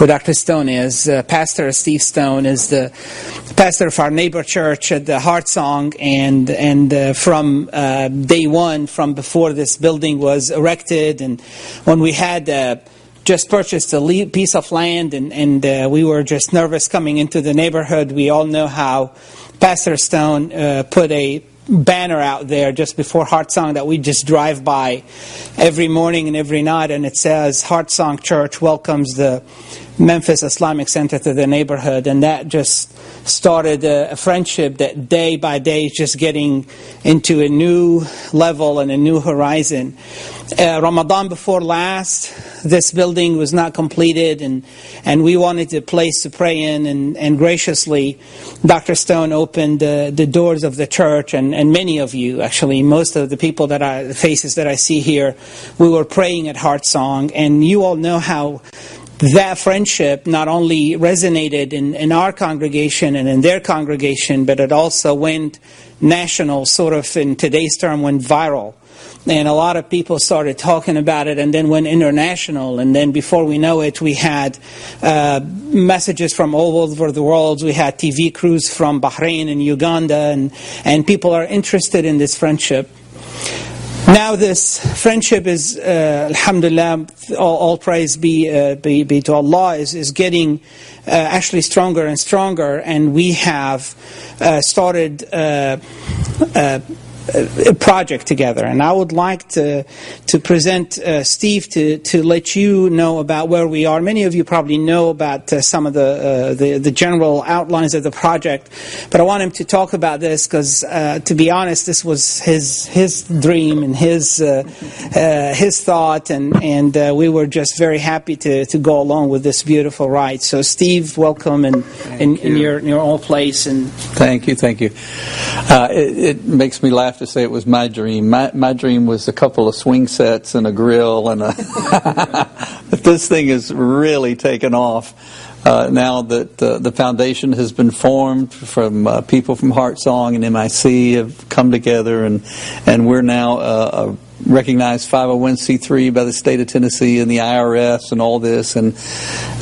Dr. Stone is. Pastor Steve Stone is the pastor of our neighbor church at the Heart Song, and from day one, from before this building was erected, and when we had just purchased a piece of land, and we were just nervous coming into the neighborhood. We all know how Pastor Stone put a banner out there just before Heart Song that we just drive by every morning and every night, and it says, Heart Song Church welcomes the Memphis Islamic Center to the neighborhood. And that just started a friendship that day by day is just getting into a new level and a new horizon. Ramadan before last, this building was not completed, and we wanted a place to pray in, and graciously Dr. Stone opened the doors of the church, and many of you, actually most of the people the faces that I see here, we were praying at Heart Song, and you all know how that friendship not only resonated in our congregation and in their congregation, but it also went national, sort of in today's term, went viral. And a lot of people started talking about it, and then went international. And then before we know it, we had messages from all over the world. We had TV crews from Bahrain and Uganda, and people are interested in this friendship. Now this friendship is, alhamdulillah, all praise be to Allah, is getting actually stronger and stronger. And we have started a project together, and I would like to present Steve to let you know about where we are. Many of you probably know about some of the general outlines of the project, but I want him to talk about this because, to be honest, this was his dream and his thought, and we were just very happy to go along with this beautiful ride. So, Steve, welcome in your own place. And thank you. It makes me laugh to say it was my dream. My dream was a couple of swing sets and a grill, and but this thing is really taken off. Now that the foundation has been formed, from people from Heart Song and MIC have come together, and we're now a recognized 501c3 by the state of Tennessee and the IRS and all this, and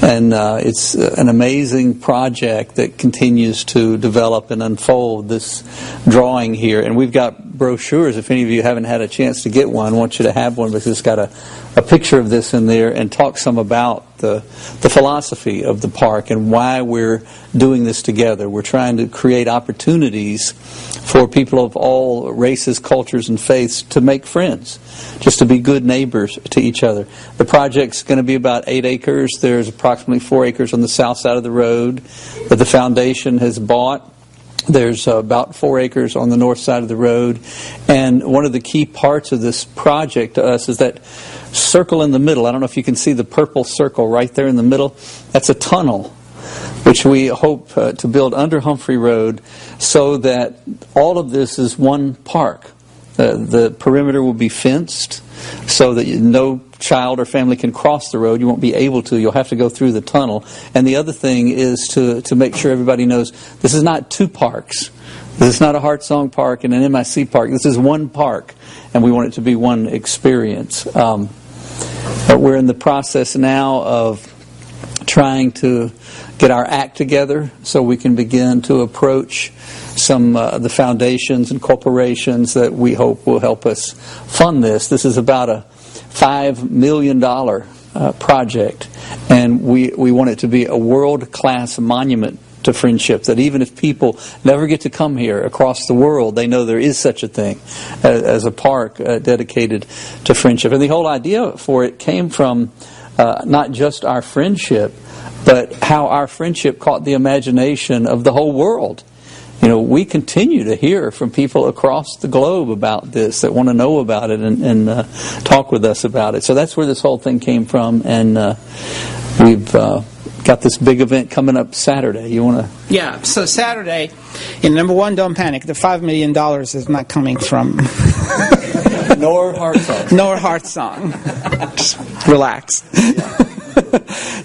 it's an amazing project that continues to develop and unfold, this drawing here. And we've got brochures. If any of you haven't had a chance to get one, I want you to have one, because it's got a picture of this in there and talk some about the philosophy of the park and why we're doing this together. We're trying to create opportunities for people of all races, cultures, and faiths to make friends, just to be good neighbors to each other. The project's going to be about 8 acres. There's approximately 4 acres on the south side of the road that the foundation has bought. There's about 4 acres on the north side of the road. And one of the key parts of this project to us is that circle in the middle. I don't know if you can see the purple circle right there in the middle. That's a tunnel, which we hope to build under Humphrey Road, so that all of this is one park. The perimeter will be fenced so that no child or family can cross the road. You won't be able to. You'll have to go through the tunnel. And the other thing is to make sure everybody knows this is not two parks. This is not a Heart Song Park and an MIC park. This is one park, and we want it to be one experience. We're in the process now of trying to get our act together so we can begin to approach some of the foundations and corporations that we hope will help us fund this. This is about a $5 million project, and we want it to be a world-class monument to friendship, that even if people never get to come here across the world, they know there is such a thing as a park dedicated to friendship. And the whole idea for it came from not just our friendship, but how our friendship caught the imagination of the whole world. You know, we continue to hear from people across the globe about this, that want to know about it and talk with us about it. So that's where this whole thing came from, and we've got this big event coming up Saturday. You want to? Yeah, so Saturday, and number one, don't panic. The $5 million is not coming from... Nor Heart Song. Nor Heart Song. Just relax.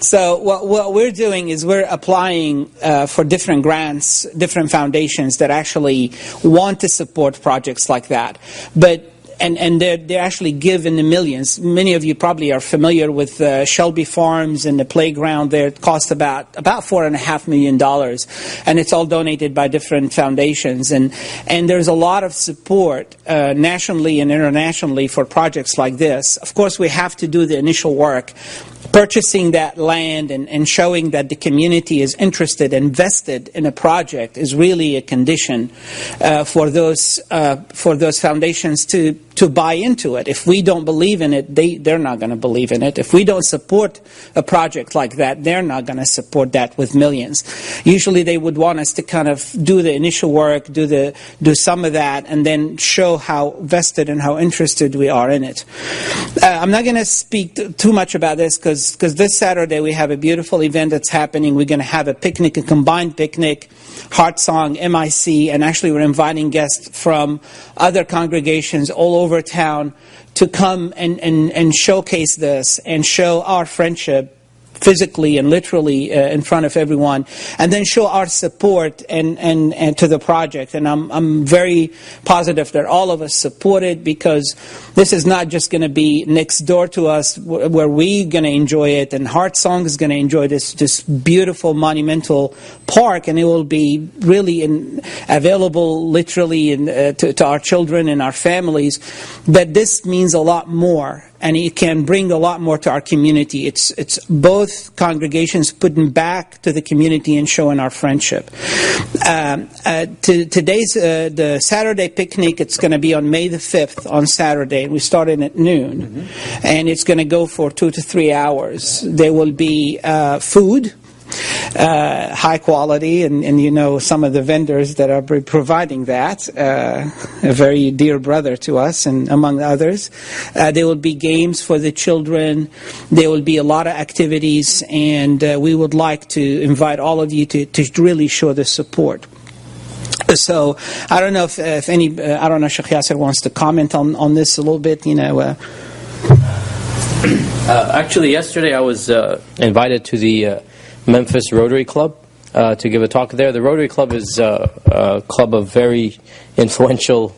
So what we're doing is we're applying for different grants, different foundations that actually want to support projects like that. But and they actually give in the millions. Many of you probably are familiar with Shelby Farms and the playground there. It costs about $4.5 million, and it's all donated by different foundations. And there's a lot of support nationally and internationally for projects like this. Of course, we have to do the initial work, purchasing that land and showing that the community is interested, invested in a project is really a condition for those foundations to buy into it. If we don't believe in it, they're not going to believe in it. If we don't support a project like that, they're not going to support that with millions. Usually they would want us to kind of do the initial work, do some of that, and then show how vested and how interested we are in it. I'm not going to speak too much about this because this Saturday we have a beautiful event that's happening. We're going to have a picnic, a combined picnic, Heart Song, MIC, and actually we're inviting guests from other congregations all over town to come and showcase this and show our friendship physically and literally in front of everyone, and then show our support and to the project. And I'm very positive that all of us support it, because this is not just going to be next door to us where we're going to enjoy it, and Heart Song is going to enjoy this beautiful monumental park, and it will be really available literally to our children and our families. But this means a lot more, and it can bring a lot more to our community. It's both congregations putting back to the community and showing our friendship. Today's the Saturday picnic. It's going to be on May the 5th on Saturday. We started at noon, and it's going to go for 2 to 3 hours. There will be food. High quality, and you know some of the vendors that are providing that, a very dear brother to us, and among others. There will be games for the children. There will be a lot of activities, and we would like to invite all of you to really show the support. So I don't know if any, I don't know, Sheikh Yasser wants to comment on this a little bit. Actually, yesterday I was invited to the Memphis Rotary Club to give a talk there. The Rotary Club is a club of very influential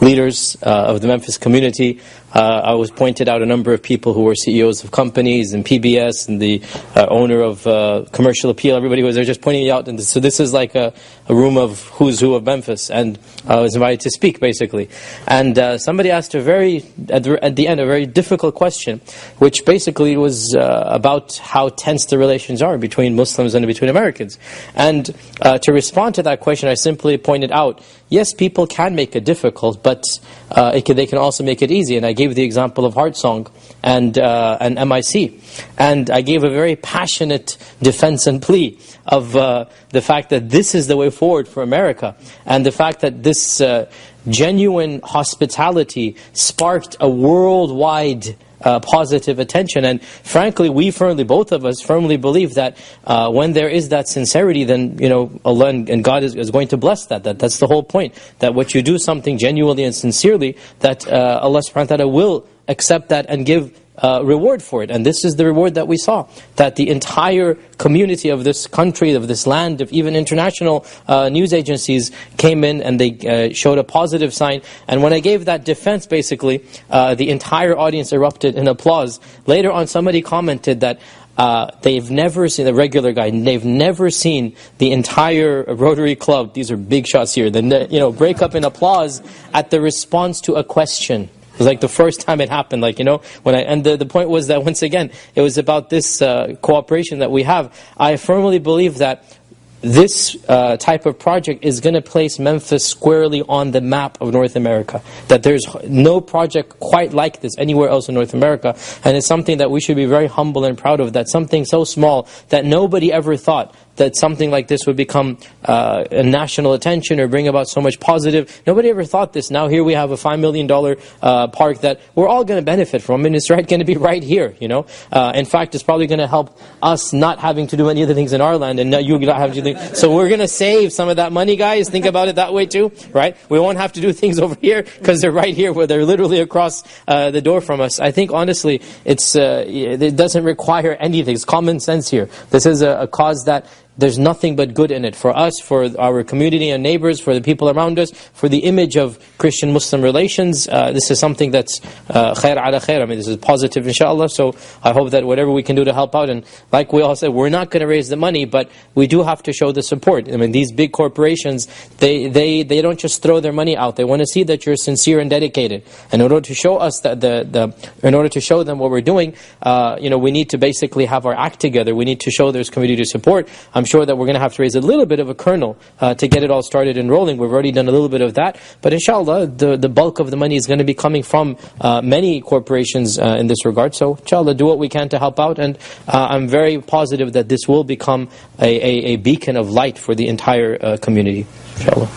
leaders of the Memphis community. I was pointed out a number of people who were CEOs of companies and PBS and the owner of Commercial Appeal. Everybody was there just pointing out. And so this is like a room of who's who of Memphis. And I was invited to speak, basically. And somebody asked at the end, a very difficult question, which basically was about how tense the relations are between Muslims and between Americans. And to respond to that question, I simply pointed out, yes, people can make it difficult, but they can also make it easy. And I gave the example of Heart Song and MIC. And I gave a very passionate defense and plea of the fact that this is the way forward for America. And the fact that this genuine hospitality sparked a worldwide positive attention. And frankly, both of us firmly believe that when there is that sincerity, then Allah and God is going to bless that. That's the whole point. That what you do something genuinely and sincerely, that Allah subhanahu wa ta'ala will accept that and give reward for it. And this is the reward that we saw, that the entire community of this country, of this land, of even international news agencies came in and they showed a positive sign. And when I gave that defense, basically, the entire audience erupted in applause. Later on, somebody commented that they've never seen, the regular guy, they've never seen the entire Rotary Club, these are big shots here, break up in applause at the response to a question. It was like the first time it happened, and the point was that, once again, it was about this cooperation that we have. I firmly believe that this type of project is going to place Memphis squarely on the map of North America. That there's no project quite like this anywhere else in North America. And it's something that we should be very humble and proud of, that something so small that nobody ever thought that something like this would become a national attention or bring about so much positive. Nobody ever thought this. Now here we have a $5 million park that we're all going to benefit from, and it's going to be right here. In fact, it's probably going to help us not having to do any of the things in our land, and now you not have to do. So we're going to save some of that money, guys. Think about it that way too, right? We won't have to do things over here because they're right here, where they're literally across the door from us. I think honestly, it doesn't require anything. It's common sense here. This is a cause that there's nothing but good in it for us, for our community and neighbors, for the people around us, for the image of Christian-Muslim relations. This is something that's khair ala khair. I mean, this is positive, inshallah. So I hope that whatever we can do to help out, and like we all said, we're not going to raise the money, but we do have to show the support. I mean, these big corporations, they don't just throw their money out. They want to see that you're sincere and dedicated. And in order to show us that in order to show them what we're doing, we need to basically have our act together. We need to show there's community support. I'm sure that we're going to have to raise a little bit of a kernel to get it all started and rolling. We've already done a little bit of that. But inshallah, the bulk of the money is going to be coming from many corporations in this regard. So inshallah, do what we can to help out. And I'm very positive that this will become a beacon of light for the entire community. inshallah.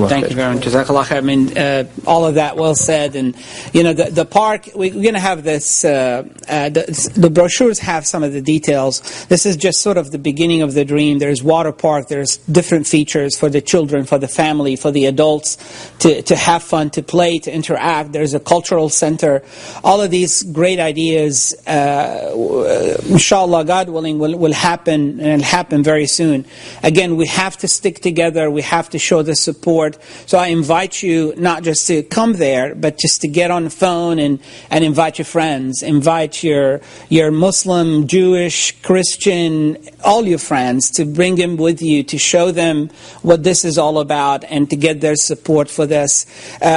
Thank you very much. Jazakallah khair. I mean, all of that well said. And the park, we're going to have this. The brochures have some of the details. This is just sort of the beginning of the dream. There's water park. There's different features for the children, for the family, for the adults to have fun, to play, to interact. There's a cultural center. All of these great ideas, inshallah, God willing, will happen, and it'll happen very soon. Again, we have to stick together. We have to show the support. So I invite you not just to come there, but just to get on the phone and invite your friends, invite your Muslim, Jewish, Christian, all your friends, to bring them with you, to show them what this is all about, and to get their support for this.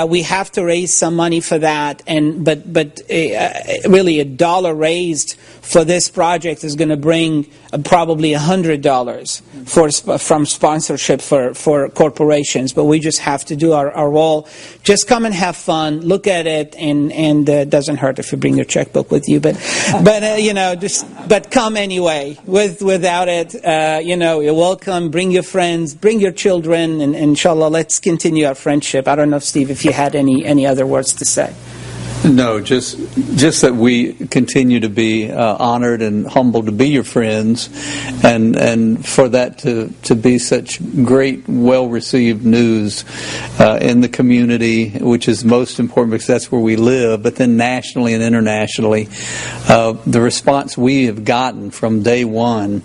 We have to raise some money for that, but really $1 raised for this project is going to bring probably $100 from sponsorship for corporations. But we just have to do our role. Just come and have fun, look at it, and it doesn't hurt if you bring your checkbook with you. But come anyway. Without it, you're welcome. Bring your friends, bring your children, and inshallah, let's continue our friendship. I don't know, Steve, if you had any other words to say. No, just that we continue to be honored and humbled to be your friends, and for that to be such great, well-received news in the community, which is most important because that's where we live, but then nationally and internationally. The response we have gotten from day one,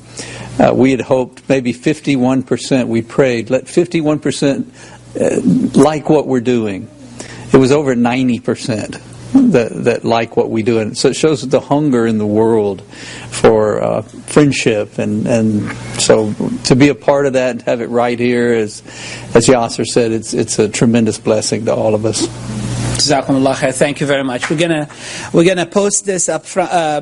we had hoped maybe 51%, we prayed, let 51% like what we're doing. It was over 90%. That like what we do, and so it shows the hunger in the world for friendship, and so to be a part of that and have it right here, as Yasser said, it's a tremendous blessing to all of us. Jazakumullah khair. Thank you very much. We're gonna post this up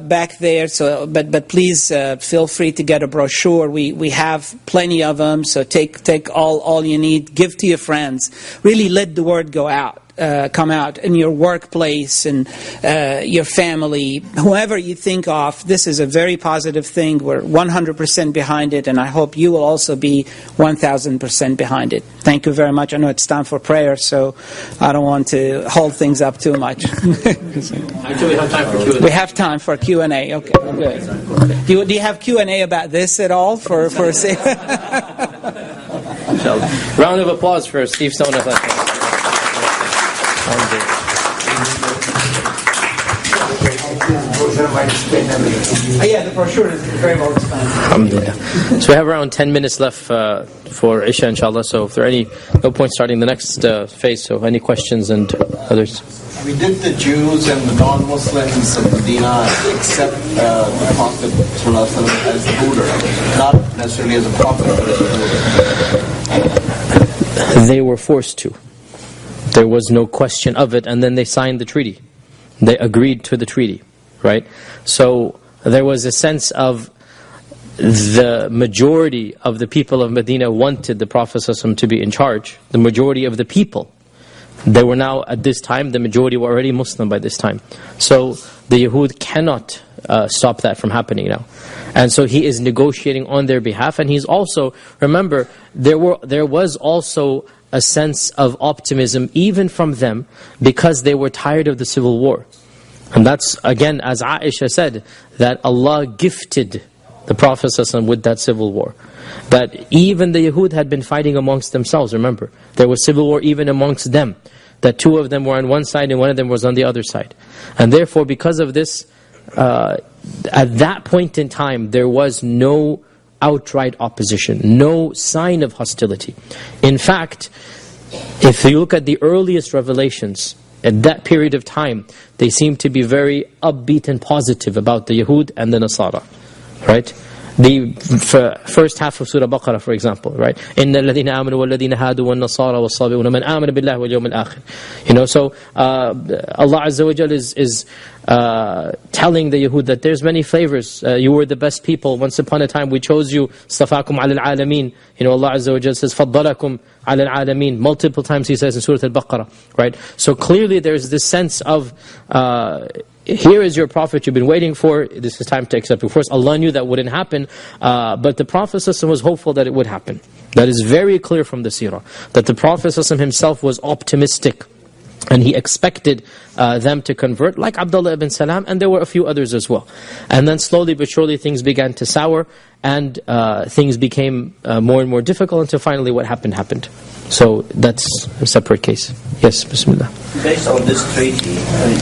back there. So, but please feel free to get a brochure. We have plenty of them. So take all you need. Give to your friends. Really let the word go out. Come out in your workplace and your family, whoever you think of. This is a very positive thing. We're 100% behind it, and I hope you will also be 1,000% behind it. Thank you very much. I know it's time for prayer, so I don't want to hold things up too much. Actually, we have time for Q&A. We have time for Q&A. Okay, good. Do you have Q&A about this at all? For Round of applause for Steve Stone. Yeah, the brochure is very well explained. Alhamdulillah. So we have around 10 minutes left for Isha, inshallah. So if there are no point starting the next phase, so any questions and others? We did the Jews and the non-Muslims of Madina accept the Prophet as the ruler, not necessarily as a prophet, but as a ruler? They were forced to. There was no question of it, and then they signed the treaty. They agreed to the treaty, right? So there was a sense of the majority of the people of Medina wanted the Prophet ﷺ to be in charge. The majority of the people. They were now, at this time, the majority were already Muslim by this time. So the Yahud cannot stop that from happening now. And so he is negotiating on their behalf, and he's also, remember, there was also a sense of optimism even from them, because they were tired of the civil war. And that's, again, as Aisha said, that Allah gifted the Prophet ﷺ with that civil war. That even the Yahud had been fighting amongst themselves, remember. There was civil war even amongst them. That two of them were on one side and one of them was on the other side. And therefore, because of this, at that point in time, there was no outright opposition, no sign of hostility. In fact, if you look at the earliest revelations, at that period of time, they seem to be very upbeat and positive about the Yahud and the Nasara, right? The first half of Surah Baqarah, for example, right? إِنَّ الَّذِينَ آمَنُوا وَالَّذِينَ هَادُوا وَالنَّصَارَى وَالصَّابِئُونَ مَنْ آمَنَ بِاللَّهِ وَالْيَوْمِ الْآخِرِ. So Allah Azza wa Jal is telling the Yahud that there's many favors. You were the best people. Once upon a time we chose you. صَفَاكُمْ عَلَى الْعَالَمِينَ. Allah Azza wa Jal says فَضَّلَكُمْ عَلَى الْعَالَمِينَ. Multiple times He says in Surah Al-Baqarah, right? So clearly there's this sense of here is your Prophet you've been waiting for, this is time to accept. Of course, Allah knew that wouldn't happen, but the Prophet ﷺ was hopeful that it would happen. That is very clear from the seerah, that the Prophet ﷺ himself was optimistic, and he expected them to convert, like Abdullah ibn Salam, and there were a few others as well. And then slowly but surely things began to sour, and things became more and more difficult, until finally what happened. So that's a separate case. Yes, Bismillah. Based on this treaty,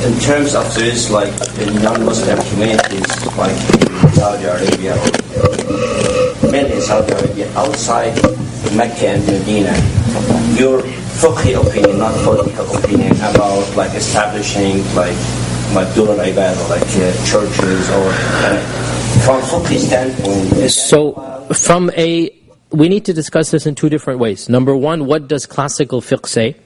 in terms of this, like in non-Muslim communities, like in Saudi Arabia, mainly in Saudi Arabia, outside Mecca and Medina, your fiqhi opinion, not political opinion, about like establishing like Madul al-Ibadah, like churches, or from fiqhi standpoint. So we need to discuss this in two different ways. Number one, what does classical fiqh say?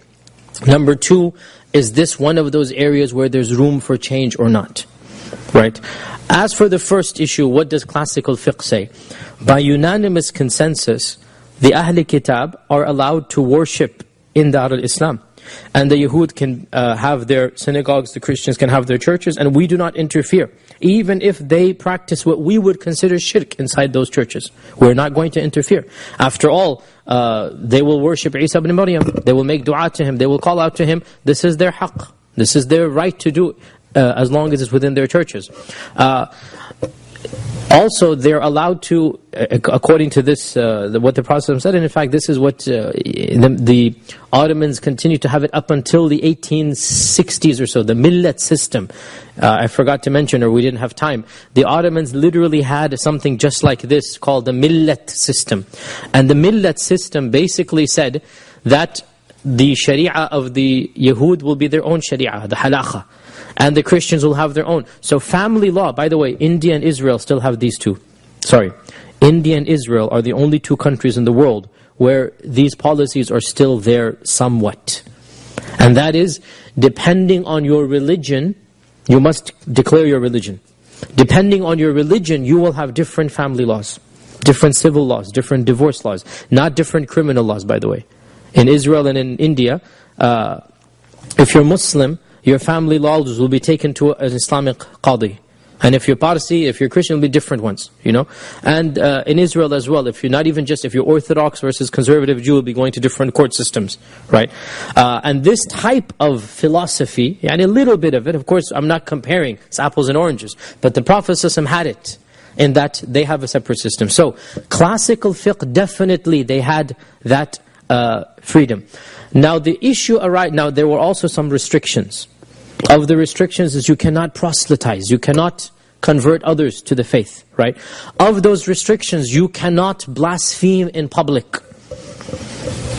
Number two, is this one of those areas where there's room for change or not? Right? As for the first issue, what does classical fiqh say? By unanimous consensus, the Ahl Kitab are allowed to worship in Dar al-Islam. And the Yahud can have their synagogues, the Christians can have their churches, and we do not interfere. Even if they practice what we would consider shirk inside those churches, we're not going to interfere. After all, they will worship Isa ibn Maryam, they will make dua to him, they will call out to him. This is their haqq, this is their right to do, as long as it's within their churches. Also, they're allowed to, according to this, what the Prophet said, and in fact this is what the Ottomans continued to have it up until the 1860s or so, the millet system. I forgot to mention, or we didn't have time. The Ottomans literally had something just like this called the millet system. And the millet system basically said that the sharia of the Yahud will be their own sharia, the Halaqa. And the Christians will have their own. So family law, by the way, India and Israel still have these two. India and Israel are the only two countries in the world where these policies are still there somewhat. And that is, depending on your religion, you must declare your religion. Depending on your religion, you will have different family laws, different civil laws, different divorce laws, not different criminal laws, by the way. In Israel and in India, if you're Muslim, your family laws will be taken to an Islamic qadi. And if you're Parsi, if you're Christian, it'll be different ones, you know. And in Israel as well, if you're not even just, if you're Orthodox versus conservative Jew, will be going to different court systems, right? And this type of philosophy, and a little bit of it, of course, I'm not comparing, it's apples and oranges, but the Prophet ﷺ had it, in that they have a separate system. So, classical fiqh, definitely they had that freedom. Now the issue arises, now there were also some restrictions. Of the restrictions is you cannot proselytize, you cannot convert others to the faith, right? Of those restrictions, you cannot blaspheme in public,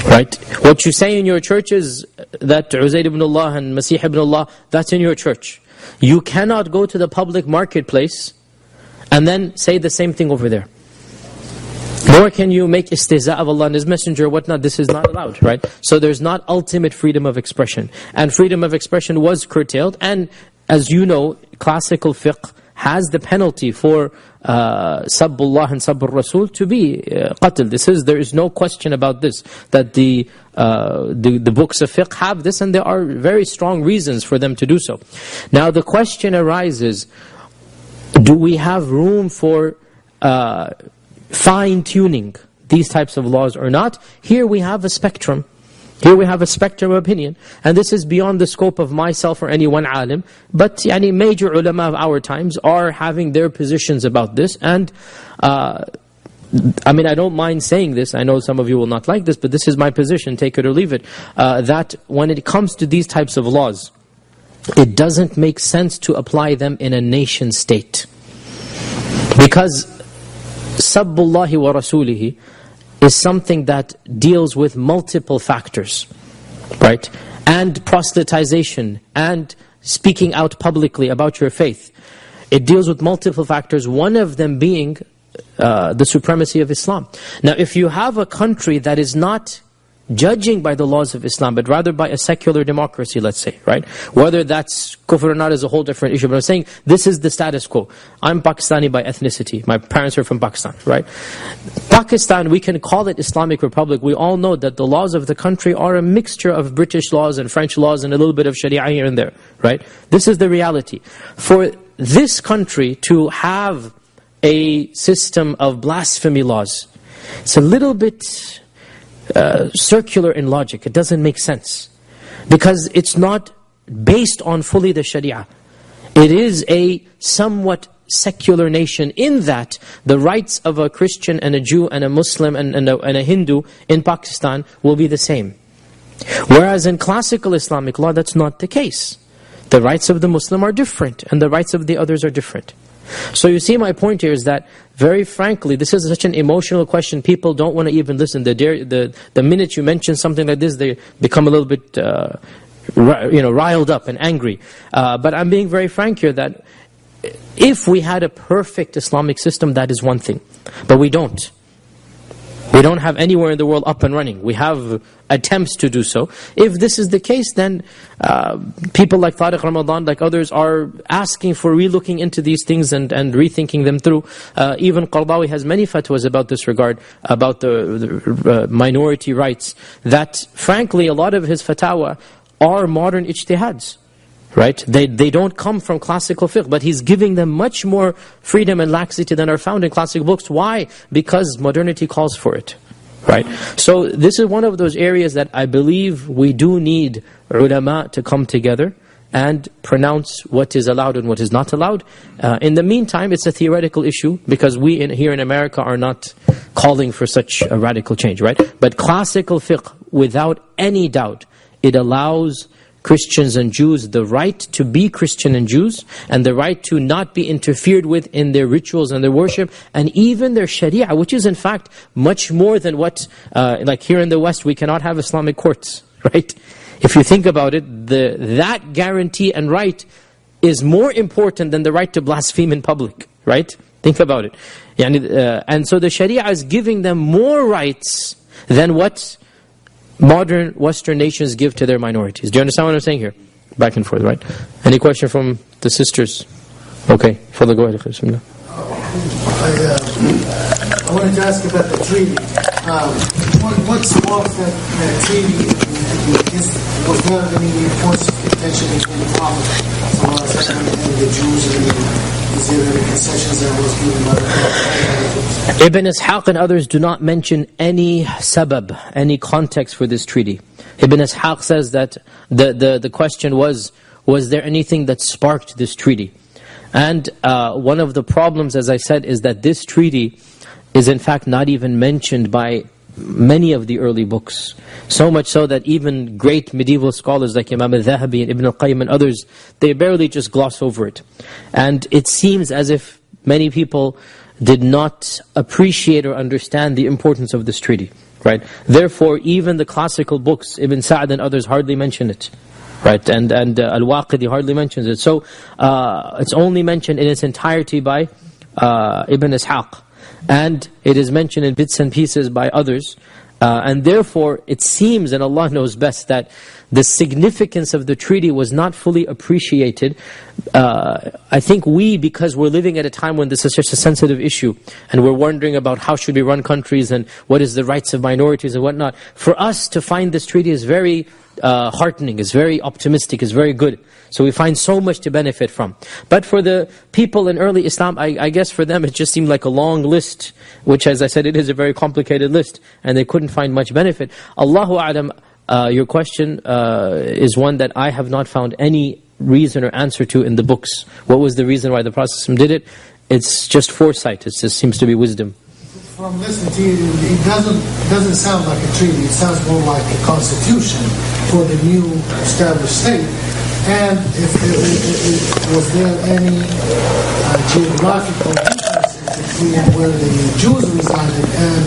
right? What you say in your church is that Uzair ibn Allah and Masih ibn Allah, that's in your church. You cannot go to the public marketplace and then say the same thing over there. Nor can you make istihza of Allah and His Messenger or whatnot. This is not allowed, right? So there's not ultimate freedom of expression. And freedom of expression was curtailed. And as you know, classical fiqh has the penalty for Sabbullah and Sabbur Rasul to be qatl. There is no question about this, that the books of fiqh have this, and there are very strong reasons for them to do so. Now the question arises, do we have room for fine-tuning these types of laws or not? Here we have a spectrum. Here we have a spectrum of opinion. And this is beyond the scope of myself or any one alim. But major ulama of our times are having their positions about this. And I don't mind saying this. I know some of you will not like this, but this is my position, take it or leave it. That when it comes to these types of laws, it doesn't make sense to apply them in a nation state. Because Sabbullahi wa Rasulihi is something that deals with multiple factors, right? And proselytization and speaking out publicly about your faith. It deals with multiple factors, one of them being the supremacy of Islam. Now, if you have a country that is not judging by the laws of Islam, but rather by a secular democracy, let's say, right? Whether that's kufr or not is a whole different issue, but I'm saying this is the status quo. I'm Pakistani by ethnicity. My parents are from Pakistan, right? Pakistan, we can call it Islamic Republic. We all know that the laws of the country are a mixture of British laws and French laws and a little bit of Sharia here and there, right? This is the reality. For this country to have a system of blasphemy laws, it's a little bit circular in logic. It doesn't make sense. Because it's not based on fully the Sharia. It is a somewhat secular nation in that the rights of a Christian and a Jew and a Muslim and a Hindu in Pakistan will be the same. Whereas in classical Islamic law, that's not the case. The rights of the Muslim are different and the rights of the others are different. So you see, my point here is that, very frankly, this is such an emotional question. People don't want to even listen. The minute you mention something like this, they become a little bit riled up and angry. But I'm being very frank here that if we had a perfect Islamic system, that is one thing. But we don't. We don't have anywhere in the world up and running. We have attempts to do so. If this is the case, then people like Tariq Ramadan, like others, are asking for relooking into these things and rethinking them through. Even Qardawi has many fatwas about this regard, about the minority rights, that frankly a lot of his fatwa are modern ijtihads. Right? They don't come from classical fiqh, but he's giving them much more freedom and laxity than are found in classic books. Why? Because modernity calls for it. Right? So this is one of those areas that I believe we do need ulama to come together and pronounce what is allowed and what is not allowed. In the meantime, it's a theoretical issue, because we here in America are not calling for such a radical change, right? But classical fiqh, without any doubt, it allows Christians and Jews the right to be Christian and Jews, and the right to not be interfered with in their rituals and their worship, and even their Sharia, which is in fact much more than what, like here in the West, we cannot have Islamic courts, right? If you think about it, that guarantee and right is more important than the right to blaspheme in public, right? Think about it. And so the Sharia is giving them more rights than what modern Western nations give to their minorities. Do you understand what I'm saying here? Back and forth, right? Any question from the sisters? Okay, Father, go ahead. I wanted to ask about the treaty. What's off that treaty? Was there any force tension between the Prophet and the Jews, and is there any concessions that was given by the Prophet? Ibn Ishaq and others do not mention any sabab, any context for this treaty. Ibn Ishaq says that the question was there anything that sparked this treaty? And one of the problems, as I said, is that this treaty is in fact not even mentioned by many of the early books. So much so that even great medieval scholars like Imam al-Dhahabi and Ibn al-Qayyim and others, they barely just gloss over it. And it seems as if many people did not appreciate or understand the importance of this treaty. Right? Therefore, even the classical books, Ibn Sa'd and others, hardly mention it. Right? And Al-Waqidi hardly mentions it. So it's only mentioned in its entirety by Ibn Ishaq. And it is mentioned in bits and pieces by others. And therefore, it seems, and Allah knows best, that the significance of the treaty was not fully appreciated. I think because we're living at a time when this is such a sensitive issue, and we're wondering about how should we run countries, and what is the rights of minorities and whatnot, for us to find this treaty is very heartening, is very optimistic, is very good. So we find so much to benefit from. But for the people in early Islam, I guess for them it just seemed like a long list, which, as I said, it is a very complicated list, and they couldn't find much benefit. Allahu A'lam, your question is one that I have not found any reason or answer to in the books. What was the reason why the Prophet did it? It's just foresight. It just seems to be wisdom. From listening to you, it doesn't sound like a treaty. It sounds more like a constitution for the new established state. And was there any geographical differences between where the Jews resided and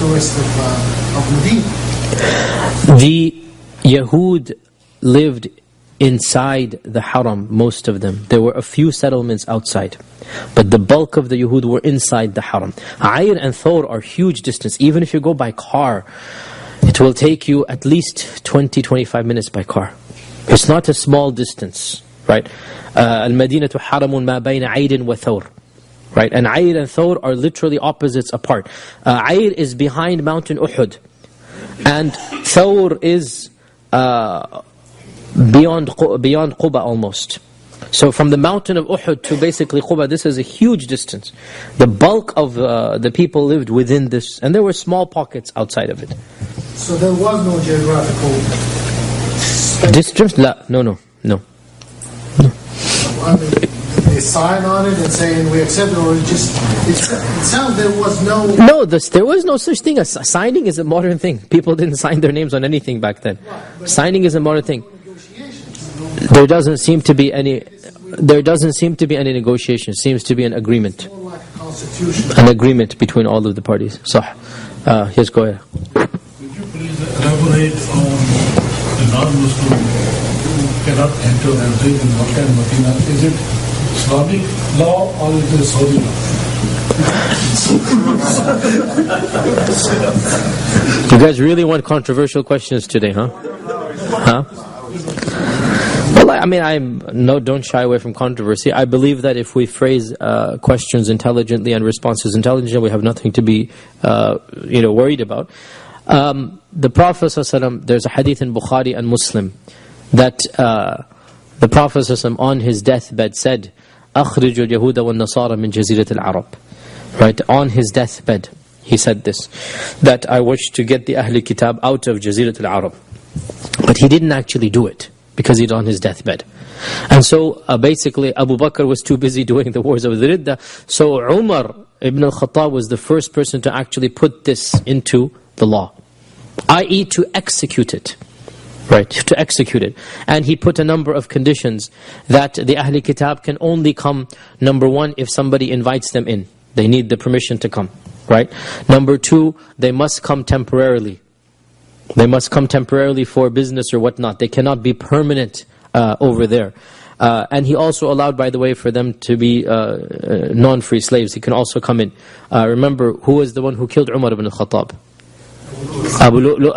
the rest of Medina? The Yahud lived inside the Haram, most of them. There were a few settlements outside, but the bulk of the Yahud were inside the Haram. Ayr and Thawr are huge distance. Even if you go by car, It will take you at least 20-25 minutes by car. It's not a small distance, right? Al-Madinatu haramun ma bayna Ayr wa Thawr. Right? And Ayr and Thawr are literally opposites apart. Ayr is behind Mountain Uhud. And Thawr is beyond Quba almost. So from the mountain of Uhud to basically Quba, this is a huge distance. The bulk of the people lived within this, and there were small pockets outside of it. So there was no geographical distance? No. I mean, did they sign on it and saying we accept it, or it sounds there was no... No, there was no such thing. Signing is a modern thing. People didn't sign their names on anything back then. Right, signing is a modern thing. There doesn't seem to be any negotiation. It seems to be an agreement. More like a constitution. An agreement between all of the parties. So, yes, go ahead. Could you please elaborate on the non-Muslim who cannot enter and live in Makkah and Madina? Is it Islamic law or is it Saudi law? You guys really want controversial questions today, huh? Well, I mean, don't shy away from controversy. I believe that if we phrase questions intelligently and responses intelligently, we have nothing to be, worried about. The Prophet ﷺ, there's a hadith in Bukhari and Muslim that the Prophet ﷺ on his deathbed said, "أخرجوا اليهود والنصارى من جزيرة العرب." Right, on his deathbed, he said this, that I wish to get the Ahl Kitab out of Jazirat al-Arab. But he didn't actually do it, because he's on his deathbed. And so basically Abu Bakr was too busy doing the wars of the Ridda. So Umar ibn al-Khattab was the first person to actually put this into the law, i.e. to execute it. Right, to execute it. And he put a number of conditions that the Ahl Kitab can only come, number one, if somebody invites them in. They need the permission to come. Right? Number two, they must come temporarily. They must come temporarily for business or whatnot. They cannot be permanent over there. And he also allowed, by the way, for them to be non-free slaves. He can also come in. Remember, who was the one who killed Umar ibn al-Khattab? Abu Lu'lu'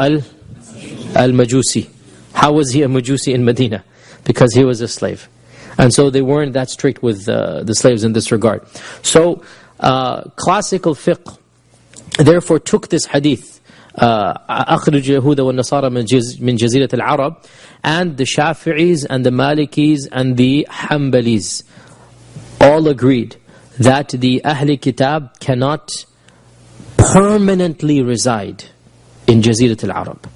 al-Majusi. How was he a Majusi in Medina? Because he was a slave. And so they weren't that strict with the slaves in this regard. So classical fiqh therefore took this hadith, أخرج اليهود والنصارى من جزيرة العرب, and the Shafi'is and the Malikis and the Hanbalis all agreed that the Ahl Kitab cannot permanently reside in Jazirat al-Arab.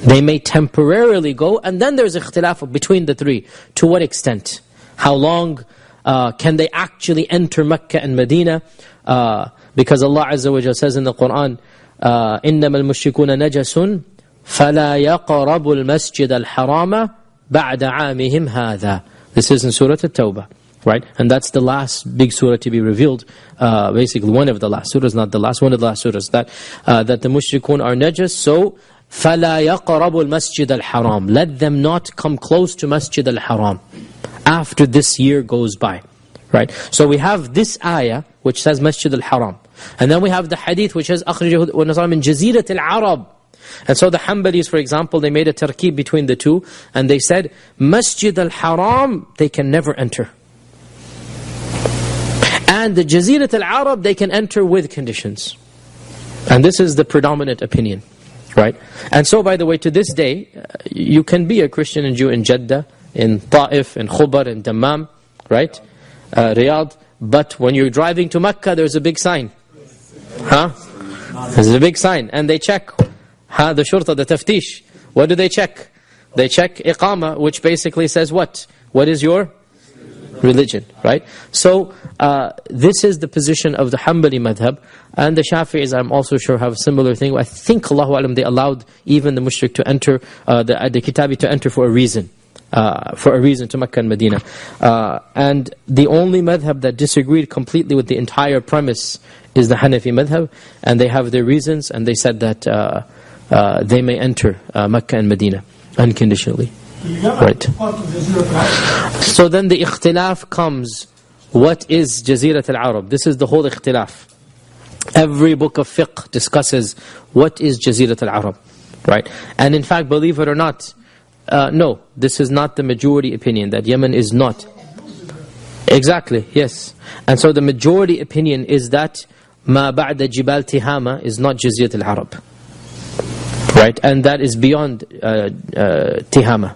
They may temporarily go, and then there's ikhtilaf between the three. To what extent? How long can they actually enter Mecca and Medina? Because Allah Azza wa Jalla says in the Quran, إِنَّمَا الْمُشْرِكُونَ نَجَسٌ فَلَا يَقْرَبُ الْمَسْجِدَ الْحَرَامَ بَعْدَ عَامِهِمْ هَذَا. This is in Surah At-Tawbah. Right? And that's the last big surah to be revealed. Basically one of the last surahs, not the last, one of the last surahs. That the mushrikun are najas, so فَلَا يَقْرَبُ الْمَسْجِدَ الْحَرَامِ. Let them not come close to Masjid al-Haram after this year goes by. Right? So we have this ayah which says Masjid al-Haram. And then we have the hadith which says أَخْرِجَهُ وَنَصَارَ مِنْ جَزِيرَةِ الْعَرَبِ. And so the Hanbalis, for example, they made a tarkib between the two, and they said Masjid al-Haram they can never enter. And the Jazirat al-Arab they can enter with conditions. And this is the predominant opinion. Right? And so, by the way, to this day, you can be a Christian and Jew in Jeddah, in Ta'if, in Khubar, in Dammam, right? Riyadh. But when you're driving to Mecca, there's a big sign. There's a big sign. And they check. The shurta, the taftish. What do they check? They check iqama, which basically says what? What is your religion, right? So, this is the position of the Hanbali madhab. And the Shafi'is, I'm also sure, have a similar thing. I think, Allahu Alam, they allowed even the mushrik to enter, the Kitabi to enter for a reason. To Mecca and Medina. And the only madhab that disagreed completely with the entire premise is the Hanafi madhab. And they have their reasons, and they said that they may enter Mecca and Medina unconditionally. Right. So then the ikhtilaf comes, what is Jazirat al-Arab? This is the whole ikhtilaf. Every book of fiqh discusses what is Jazirat al-Arab. right? And in fact, believe it or not, no, this is not the majority opinion, that Yemen is not. Exactly, yes. And so the majority opinion is that ما بعد جبال تهامة is not جزيرة العرب, right? And that is beyond Tihama.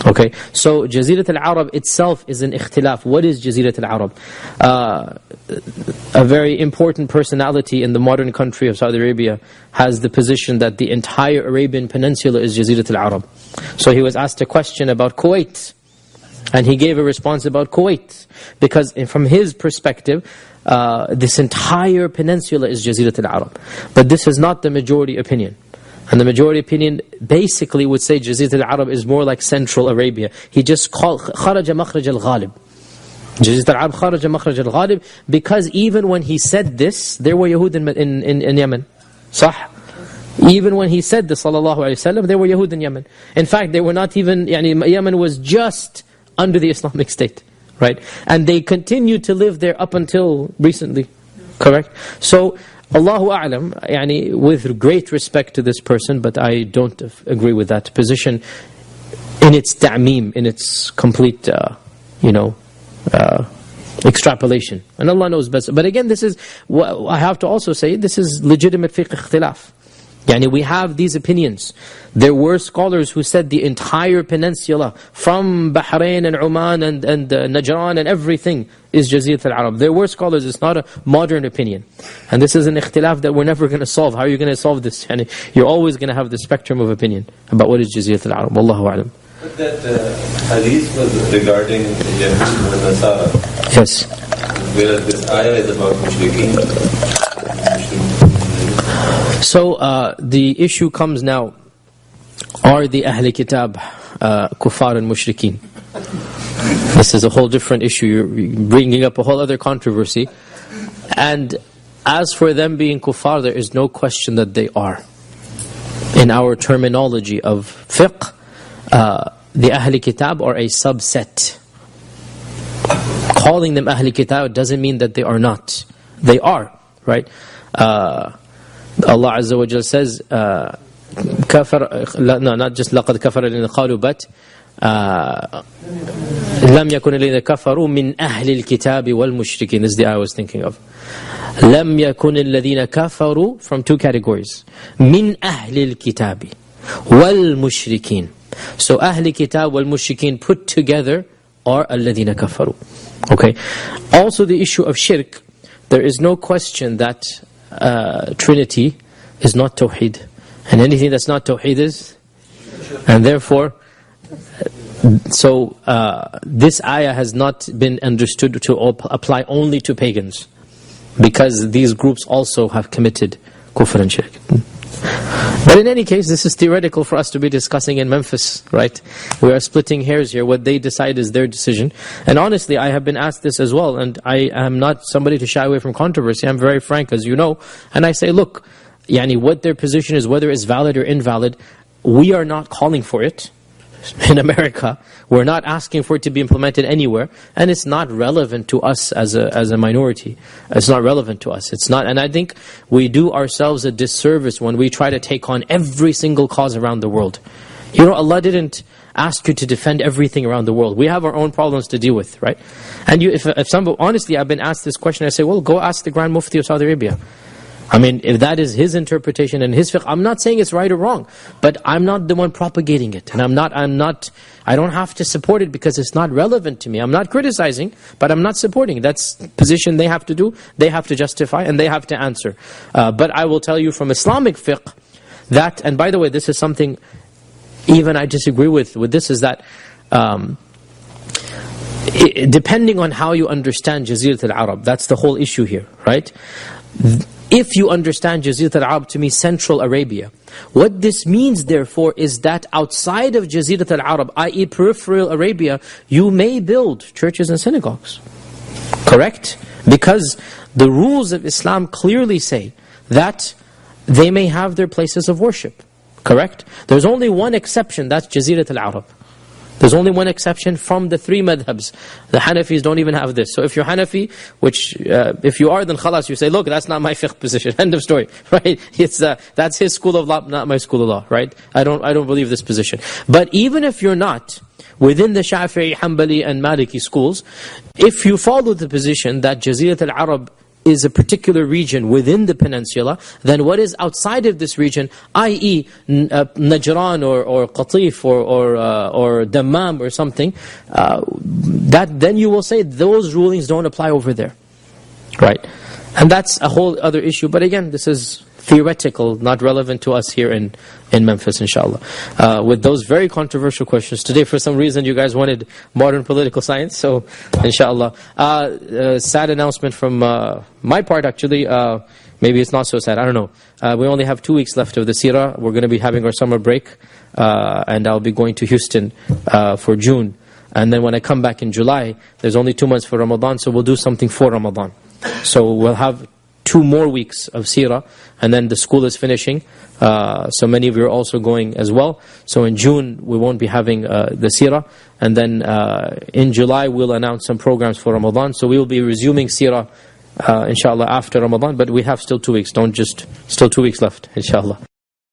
Okay, so Jazirat al-Arab itself is an ikhtilaf. What is Jazirat al-Arab? A very important personality in the modern country of Saudi Arabia has the position that the entire Arabian Peninsula is Jazirat al-Arab. So he was asked a question about Kuwait, and he gave a response about Kuwait, because from his perspective, this entire peninsula is Jazirat al-Arab. But this is not the majority opinion. And the majority opinion basically would say Jazirat al-Arab is more like Central Arabia. He just called خَرَجَ مَخْرَجَ الْغَالِبِ. Jazirat al-Arab خَرَجَ مَخْرَجَ الْغَالِبِ, because even when he said this, there were Yahud in Yemen. Sah? Even when he said this, sallallahu alayhi wa sallam, there were Yahud in Yemen. In fact, they were not even, Yemen was just under the Islamic State, right? And they continued to live there up until recently, correct? So, Allahu A'lam, with great respect to this person, but I don't agree with that position in its ta'meem, in its complete, extrapolation. And Allah knows best. But again, this is, I have to also say, this is legitimate fiqh ikhtilaf. We have these opinions. There were scholars who said the entire peninsula, from Bahrain and Oman and Najran and everything, is Jazirat al-Arab. There were scholars, it's not a modern opinion. And this is an ikhtilaf that we're never going to solve. How are you going to solve this? You're always going to have the spectrum of opinion about what is Jazirat al-Arab. Wallahu a'lam. But that hadith was regarding Yahud and Nasara. Yes. Whereas this ayah is about mushrikeen. So the issue comes now, are the Ahl Kitab kuffar and mushrikeen? This is a whole different issue. You're bringing up a whole other controversy. And as for them being kuffar, there is no question that they are. In our terminology of fiqh, the Ahl Kitab are a subset. Calling them Ahl Kitab doesn't mean that they are not. They are, right? Allah Azza wa Jal says, not just لَقَدْ كَفَرَ الَّذِينَ قَالُوا, but لَمْ يَكُنِ الَّذِينَ كَفَرُوا مِنْ أَهْلِ الْكِتَابِ وَالْمُشْرِكِينَ. This is the ayah I was thinking of. لَمْ يَكُنِ الَّذِينَ كَفَرُوا, from two categories. مِنْ أَهْلِ الْكِتَابِ وَالْمُشْرِكِينَ. So أهل Kitab wal-Mushrikeen put together are الَّذِينَ كَفَرُوا. Okay. Also the issue of shirk, there is no question that Trinity is not Tawheed, and anything that's not Tawheed is, and therefore, so this ayah has not been understood to apply only to pagans, because these groups also have committed kufr and shirk. But in any case, this is theoretical for us to be discussing in Memphis, right? We are splitting hairs here. What they decide is their decision. And honestly, I have been asked this as well, and I am not somebody to shy away from controversy. I'm very frank, as you know. And I say, look, what their position is, whether it's valid or invalid, we are not calling for it in America. We're not asking for it to be implemented anywhere, and it's not relevant to us as a minority. It's not relevant to us. It's not, and I think we do ourselves a disservice when we try to take on every single cause around the world. Allah didn't ask you to defend everything around the world. We have our own problems to deal with, right? And if somebody, honestly, I've been asked this question, I say, well, go ask the Grand Mufti of Saudi Arabia. If that is his interpretation and his fiqh, I'm not saying it's right or wrong, but I'm not the one propagating it, and I don't have to support it because it's not relevant to me. I'm not criticizing, but I'm not supporting. That's the position they have to do, they have to justify, and they have to answer. But I will tell you from Islamic fiqh that, and by the way, this is something even I disagree with this, is that depending on how you understand Jazirat al-Arab, that's the whole issue here, right? If you understand Jazirat al-Arab to mean Central Arabia, what this means therefore is that outside of Jazirat al-Arab, i.e. peripheral Arabia, you may build churches and synagogues. Correct? Because the rules of Islam clearly say that they may have their places of worship. Correct? There's only one exception, that's Jazirat al-Arab. There's only one exception from the 3 madhabs. The Hanafis don't even have this. So if you're Hanafi, which if you are, then khalas, you say, look, that's not my fiqh position. End of story, right? It's that's his school of law, not my school of law, right? I don't believe this position. But even if you're not within the Shafi'i, Hanbali and Maliki schools, if you follow the position that Jazirat al-Arab is a particular region within the peninsula, then what is outside of this region, i.e. Najran or Qatif or Dammam or something, then you will say those rulings don't apply over there. Right? And that's a whole other issue. But again, this is theoretical, not relevant to us here in Memphis, inshallah. With those very controversial questions. Today, for some reason, you guys wanted modern political science, so inshallah. Sad announcement from my part, actually. Maybe it's not so sad, I don't know. We only have 2 weeks left of the seerah. We're going to be having our summer break, and I'll be going to Houston for June. And then when I come back in July, there's only 2 months for Ramadan, so we'll do something for Ramadan. So we'll have 2 more weeks of seerah, and then the school is finishing. So many of you are also going as well. So in June, we won't be having the seerah. And then in July, we'll announce some programs for Ramadan. So we will be resuming seerah, inshallah, after Ramadan. But we have still 2 weeks. Still 2 weeks left, inshallah.